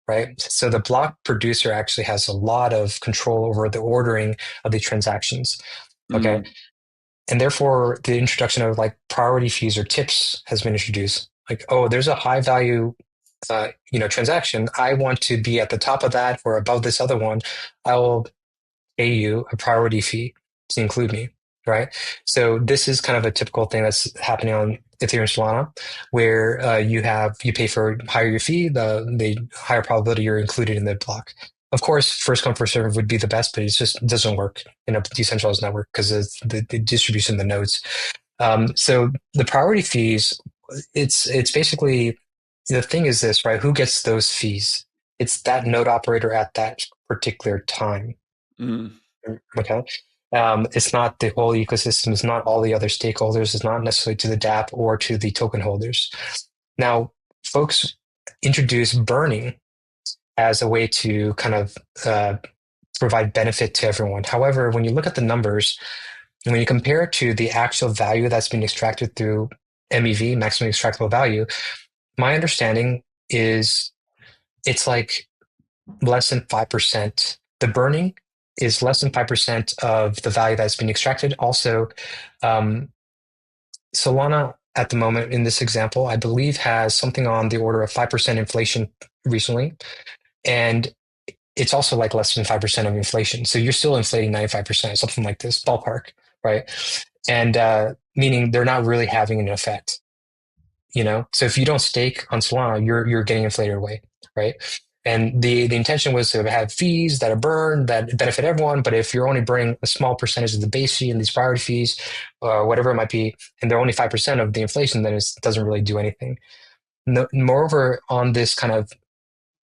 right? So the block producer actually has a lot of control over the ordering of the transactions. Okay. Mm. And therefore, the introduction of like priority fees or tips has been introduced. Like, oh, there's a high value, transaction. I want to be at the top of that or above this other one. I will pay you a priority fee to include me, right? So this is kind of a typical thing that's happening on Ethereum Solana, where you pay for higher your fee, the higher probability you're included in the block. Of course, first come first serve would be the best, but it just doesn't work in a decentralized network because of the distribution of the nodes. So the priority fees, it's basically the thing is this, right? Who gets those fees? It's that node operator at that particular time. Mm. Okay. It's not the whole ecosystem. It's not all the other stakeholders. It's not necessarily to the DApp or to the token holders. Now, folks introduce burning as a way to kind of provide benefit to everyone. However, when you look at the numbers, and when you compare it to the actual value that's being extracted through MEV, maximum extractable value, my understanding is it's like less than 5%. The burning is less than 5% of the value that's been extracted. Also, um, Solana at the moment in this example, I believe has something on the order of 5% inflation recently. And it's also like less than 5% of inflation. So you're still inflating 95%, something like this ballpark, right? And meaning they're not really having an effect. So if you don't stake on Solana, you're getting inflated away, right? And the intention was to have fees that are burned that benefit everyone. But if you're only burning a small percentage of the base fee and these priority fees, whatever it might be, and they're only 5% of the inflation, then it doesn't really do anything. No, moreover, on this kind of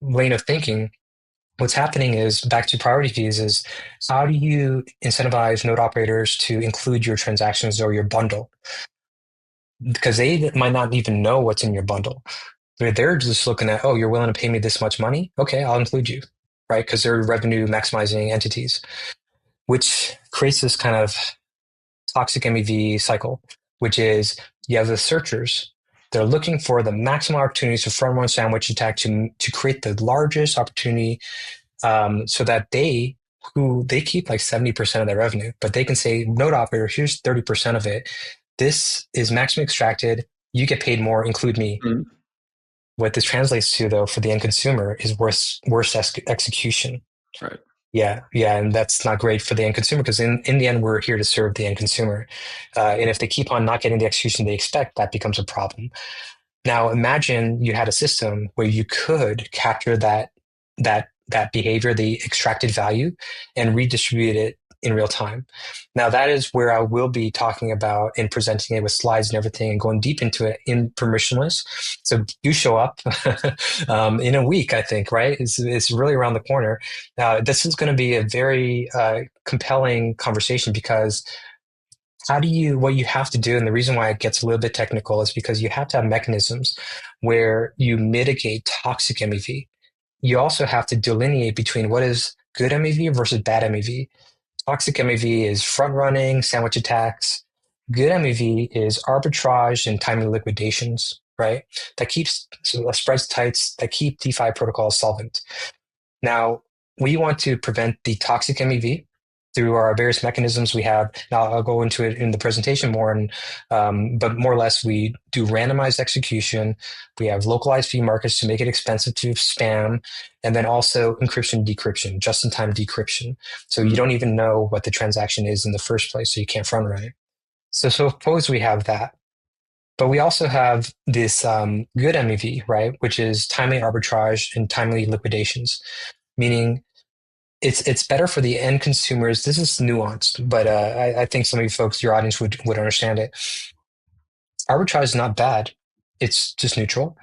lane of thinking, what's happening is back to priority fees is how do you incentivize node operators to include your transactions or your bundle? Because they might not even know what's in your bundle. They're just looking at, oh, you're willing to pay me this much money? Okay, I'll include you, right? Because they're revenue maximizing entities, which creates this kind of toxic MEV cycle, which is you have the searchers. They're looking for the maximum opportunities for front run sandwich attack to create the largest opportunity so that they keep like 70% of their revenue, but they can say, node operator, here's 30% of it. This is maximum extracted. You get paid more, include me. Mm. What this translates to, though, for the end consumer is worse execution. Right. Yeah, and that's not great for the end consumer because in the end, we're here to serve the end consumer. And if they keep on not getting the execution they expect, that becomes a problem. Now, imagine you had a system where you could capture that behavior, the extracted value, and redistribute it in real time. Now, that is where I will be talking about and presenting it with slides and everything and going deep into it in permissionless. So you show up in a week, I think, right? It's really around the corner. This is going to be a very compelling conversation because what you have to do, and the reason why it gets a little bit technical is because you have to have mechanisms where you mitigate toxic MEV. You also have to delineate between what is good MEV versus bad MEV. Toxic MEV is front running, sandwich attacks. Good MEV is arbitrage and timely liquidations, right? That keeps spreads tights, that keep DeFi protocols solvent. Now, we want to prevent the toxic MEV through our various mechanisms we have. Now, I'll go into it in the presentation more, but more or less, we do randomized execution. We have localized fee markets to make it expensive to spam, and then also encryption, decryption, just-in-time decryption. So you don't even know what the transaction is in the first place, so you can't front run it. So suppose we have that. But we also have this good MEV, right, which is timely arbitrage and timely liquidations, meaning it's better for the end consumers. This is nuanced, but I think some of you folks, your audience would understand it. Arbitrage is not bad; it's just neutral.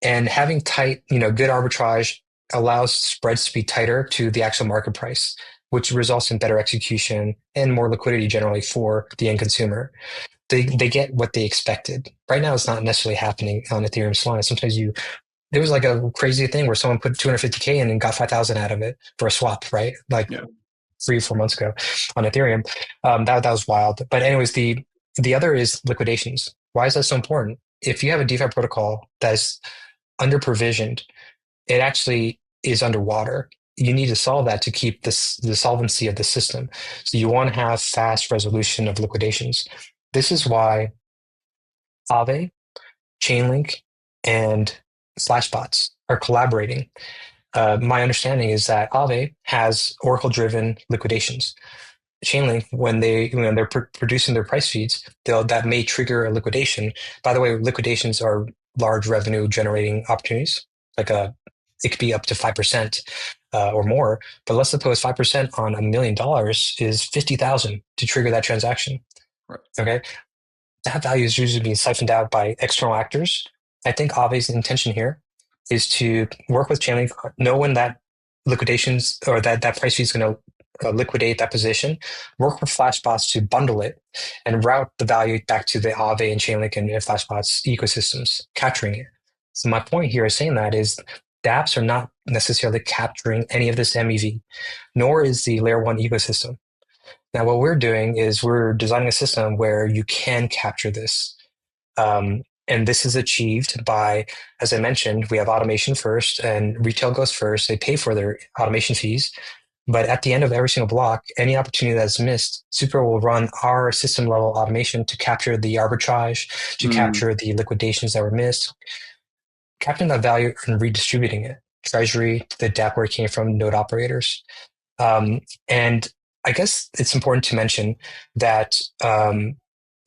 And having tight, good arbitrage allows spreads to be tighter to the actual market price, which results in better execution and more liquidity generally for the end consumer. They get what they expected. Right now, it's not necessarily happening on Ethereum Solana. Sometimes there was like a crazy thing where someone put 250K in and got 5,000 out of it for a swap, right? Like 3 or 4 months ago on Ethereum. That was wild. But anyways, the other is liquidations. Why is that so important? If you have a DeFi protocol that is under provisioned, it actually is underwater. You need to solve that to keep the solvency of the system. So you want to have fast resolution of liquidations. This is why Aave, Chainlink, and Flashbots are collaborating. My understanding is that Aave has Oracle-driven liquidations. Chainlink, when they're producing their price feeds, that may trigger a liquidation. By the way, liquidations are large revenue generating opportunities. It could be up to 5% or more. But let's suppose 5% on $1 million is 50,000 to trigger that transaction. Right. Okay, that value is usually being siphoned out by external actors. I think Aave's intention here is to work with Chainlink, know when that liquidations or that price feed is going to liquidate that position, work with Flashbots to bundle it and route the value back to the Aave and Chainlink and Flashbots ecosystems, capturing it. So my point here is saying that is dApps are not necessarily capturing any of this MEV, nor is the layer one ecosystem. Now, what we're doing is we're designing a system where you can capture this. And this is achieved by, as I mentioned, we have automation first and retail goes first. They pay for their automation fees. But at the end of every single block, any opportunity that's missed, Supra will run our system level automation to capture the arbitrage, to capture the liquidations that were missed, capturing that value and redistributing it. Treasury, the dApp where it came from, node operators. And I guess it's important to mention that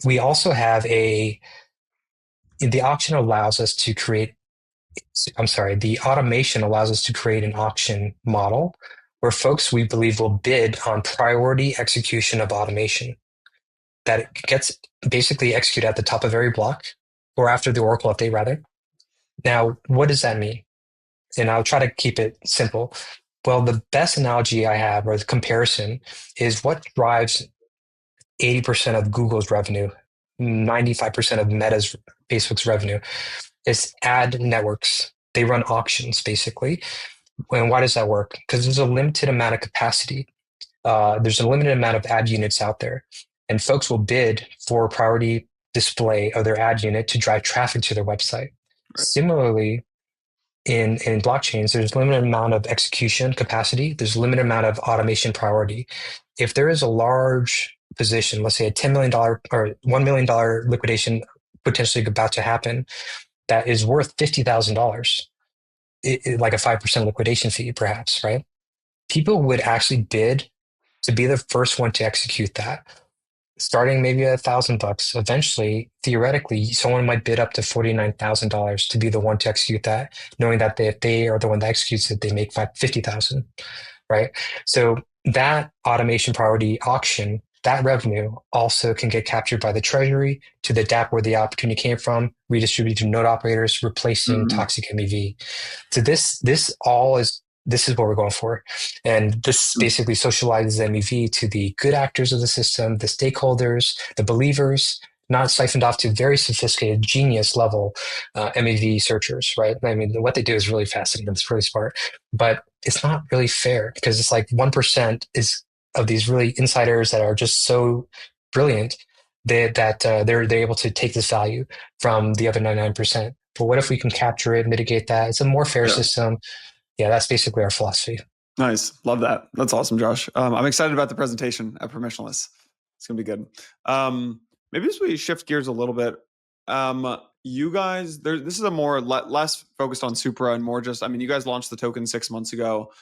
we also have the auction allows us to create, the automation allows us to create an auction model where folks we believe will bid on priority execution of automation that it gets basically executed at the top of every block or after the Oracle update rather. Now, what does that mean? And I'll try to keep it simple. Well, the best analogy I have or the comparison is what drives 80% of Google's revenue, 95% of Meta's, Facebook's revenue is ad networks. They run auctions basically. And why does that work? Because there's a limited amount of capacity. There's a limited amount of ad units out there. And folks will bid for priority display of their ad unit to drive traffic to their website. Right. Similarly, in blockchains, there's a limited amount of execution capacity. There's a limited amount of automation priority. If there is a large position, let's say a $10 million or $1 million liquidation potentially about to happen, that is worth $50,000, like a 5% liquidation fee, perhaps, right? People would actually bid to be the first one to execute that, starting maybe $1,000. Eventually, theoretically, someone might bid up to $49,000 to be the one to execute that, knowing that if they are the one that executes it, they make 50,000, right? So that automation priority auction, that revenue also can get captured by the Treasury to the DApp where the opportunity came from, redistributed to node operators, replacing Mm-hmm. toxic MEV. So this is what we're going for. And this basically socializes MEV to the good actors of the system, the stakeholders, the believers, not siphoned off to very sophisticated, genius level MEV searchers, right? I mean, what they do is really fascinating. It's really smart, but it's not really fair because it's like 1% is of these really insiders that are just so brilliant that they're able to take this value from the other 99%. But what if we can capture it, mitigate that? It's a more fair Yeah. system. Yeah, that's basically our philosophy. Nice. Love that. That's awesome, Josh. I'm excited about the presentation at Permissionless. It's going to be good. Maybe as we shift gears a little bit, you guys, this is a more less focused on Supra and more just, I mean, you guys launched the token 6 months ago.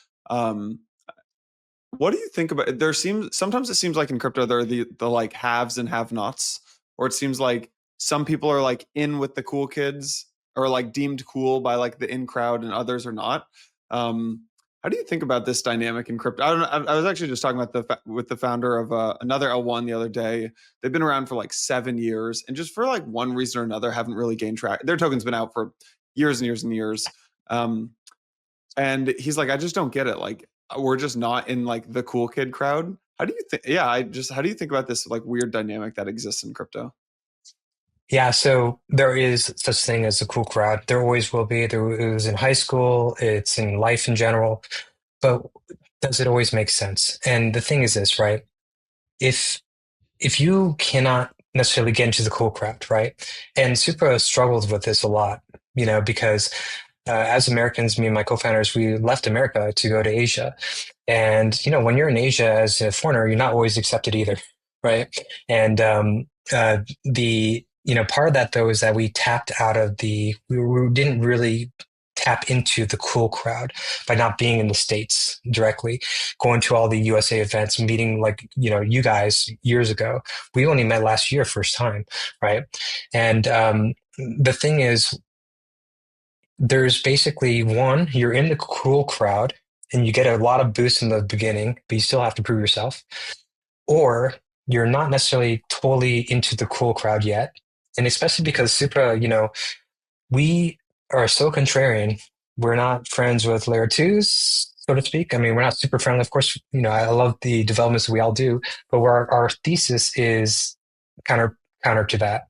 What do you think about it? Sometimes it seems like in crypto, there are the like haves and have nots, or it seems like some people are like in with the cool kids or like deemed cool by like the in crowd and others are not. How do you think about this dynamic in crypto? I don't know. I was actually just talking about with the founder of another L1 the other day. They've been around for like 7 years, and just for like one reason or another, haven't really gained track. Their token's been out for years and years and years. And he's like, I just don't get it. Like, we're just not in like the cool kid crowd. How do you think? Yeah, how do you think about this like weird dynamic that exists in crypto? Yeah, so there is such thing as a cool crowd. There always will be. There it was in high school. It's in life in general. But does it always make sense? And the thing is this, right? If you cannot necessarily get into the cool crowd, right? And Supra struggled with this a lot, because as Americans, me and my co-founders, we left America to go to Asia. And, when you're in Asia as a foreigner, you're not always accepted either, right? And the, part of that, though, is that we tapped out of we didn't really tap into the cool crowd by not being in the States directly, going to all the USA events, meeting like, you guys years ago. We only met last year, first time, right? And the thing is, there's basically one, you're in the cool crowd and you get a lot of boosts in the beginning, but you still have to prove yourself. Or you're not necessarily totally into the cool crowd yet. And especially because Supra, we are so contrarian. We're not friends with layer twos, so to speak. I mean, we're not super friendly. Of course, I love the developments we all do, but our thesis is counter to that.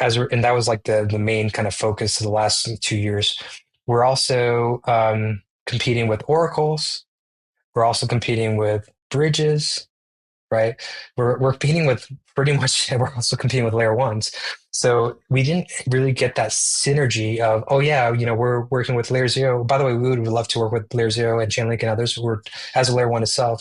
And that was like the main kind of focus of the last 2 years. We're also competing with oracles. We're also competing with bridges, right? We're competing with pretty much. We're also competing with layer ones. So we didn't really get that synergy of, oh yeah, we're working with layer zero. By the way, we would love to work with layer zero and Chainlink and others. As a layer one itself,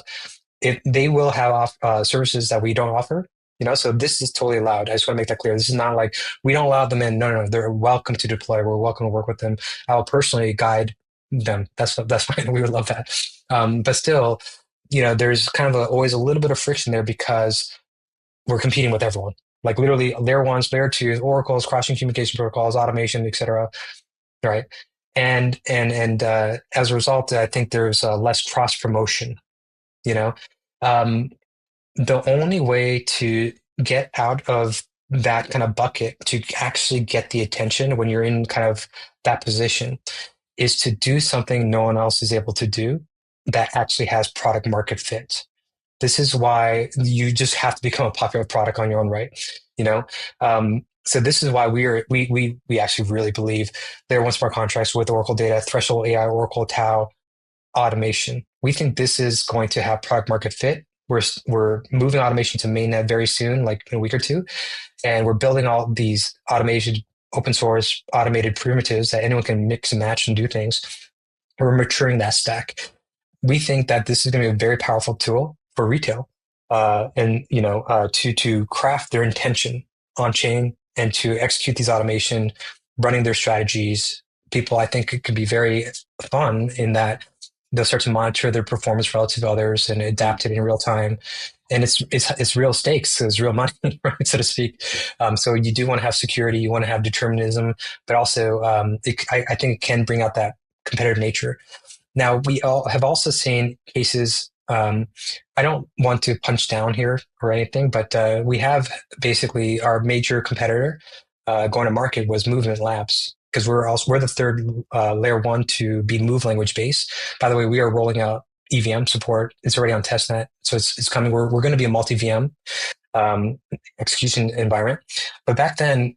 if they will have services that we don't offer. So this is totally allowed. I just want to make that clear. This is not like we don't allow them in. No. They're welcome to deploy. We're welcome to work with them. I'll personally guide them. That's fine. We would love that. But still, there's kind of always a little bit of friction there because we're competing with everyone. Like literally layer ones, layer twos, oracles, crossing communication protocols, automation, etc. Right. And as a result, I think there's less cross promotion. The only way to get out of that kind of bucket to actually get the attention when you're in kind of that position is to do something no one else is able to do that actually has product market fit. This is why you just have to become a popular product on your own right. So this is why we actually really believe layer one smart contracts with Oracle data, threshold AI, Oracle Tau, automation. We think this is going to have product market fit. We're moving automation to mainnet very soon, like in a week or two, and we're building all these automated open source automated primitives that anyone can mix and match and do things. We're maturing that stack. We think that this is going to be a very powerful tool for retail, to craft their intention on chain and to execute these automation running their strategies. People, I think it could be very fun in that they'll start to monitor their performance relative to others and adapt it in real time. And it's real stakes, so it's real money, right, so to speak. So you do want to have security, you want to have determinism, but also I think it can bring out that competitive nature. Now, we all have also seen cases. I don't want to punch down here or anything, but we have basically our major competitor going to market was Movement Labs, because we're the third layer one to be move language based. By the way, we are rolling out EVM support. It's already on testnet, so it's coming. We're going to be a multi VM execution environment. But back then,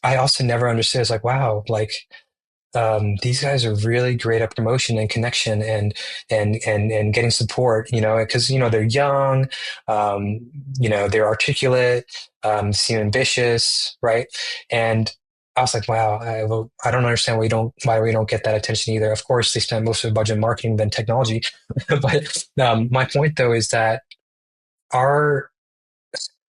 I also never understood. It's like, wow, like these guys are really great at promotion and connection and getting support, because they're young, they're articulate, seem ambitious, right? And I was like, wow, I don't understand why we don't get that attention either. Of course, they spend most of the budget marketing than technology, but my point though is that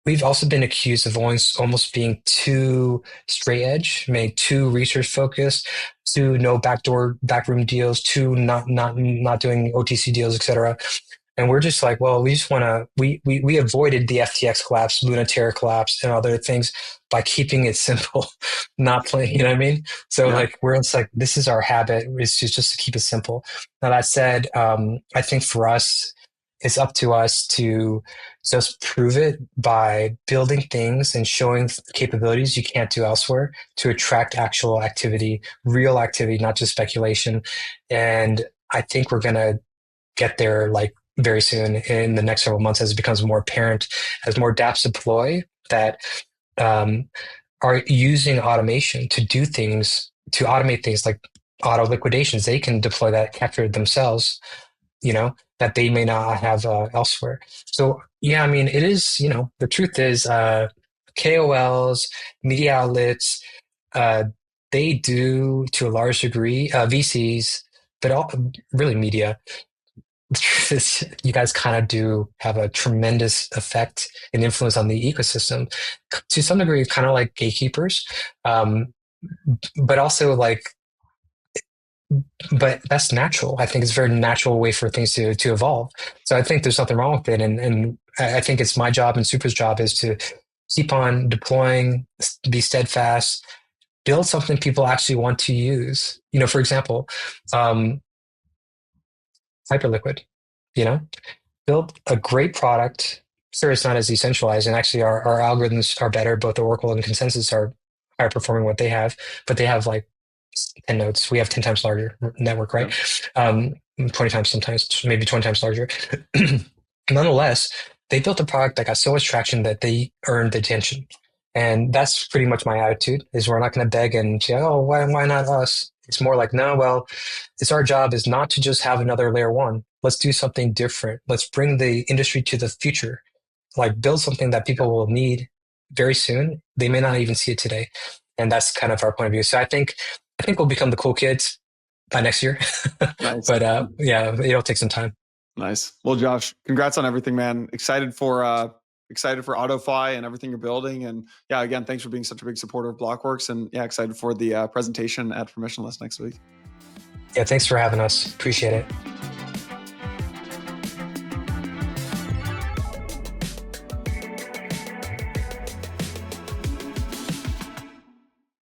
we've also been accused of almost being too straight edge, made too research focused, too no backroom deals, too not doing OTC deals, etc. And we're just like, well, we just want to, we avoided the FTX collapse, Lunaterra collapse, and other things by keeping it simple, not playing, you know what I mean? So it's like, this is our habit, is just to keep it simple. Now that said, I think for us, it's up to us to just prove it by building things and showing capabilities you can't do elsewhere to attract actual activity, real activity, not just speculation. And I think we're going to get there like very soon in the next several months as it becomes more apparent, as more dApps deploy that are using automation to do things, to automate things like auto liquidations. They can deploy that, capture it themselves, that they may not have elsewhere. So, yeah, I mean, it is, the truth is KOLs, media outlets, they do to a large degree, VCs, but really media. The truth is, you guys kind of do have a tremendous effect and influence on the ecosystem. To some degree, kind of like gatekeepers, but also but that's natural. I think it's a very natural way for things to evolve. So I think there's nothing wrong with it. And I think it's my job and Supra's job is to keep on deploying, be steadfast, build something people actually want to use. For example, Hyperliquid, build a great product. Sure, it's not as decentralized, and actually our algorithms are better. Both Oracle and Consensus are higher performing what they have, but they have like 10 nodes. We have 10 times larger network, right? 20 times sometimes, maybe 20 times larger. Nonetheless, they built a product that got so much traction that they earned attention. And that's pretty much my attitude, is we're not going to beg and say, oh, why not us? It's more like, no, well, it's our job is not to just have another layer one. Let's do something different. Let's bring the industry to the future. Like build something that people will need very soon. They may not even see it today. And that's kind of our point of view. So I think we'll become the cool kids by next year. Nice. But it'll take some time. Nice. Well, Josh, congrats on everything, man. Excited for AutoFi and everything you're building. And yeah, again, thanks for being such a big supporter of Blockworks. And yeah, excited for the presentation at Permissionless next week. Yeah, thanks for having us. Appreciate it.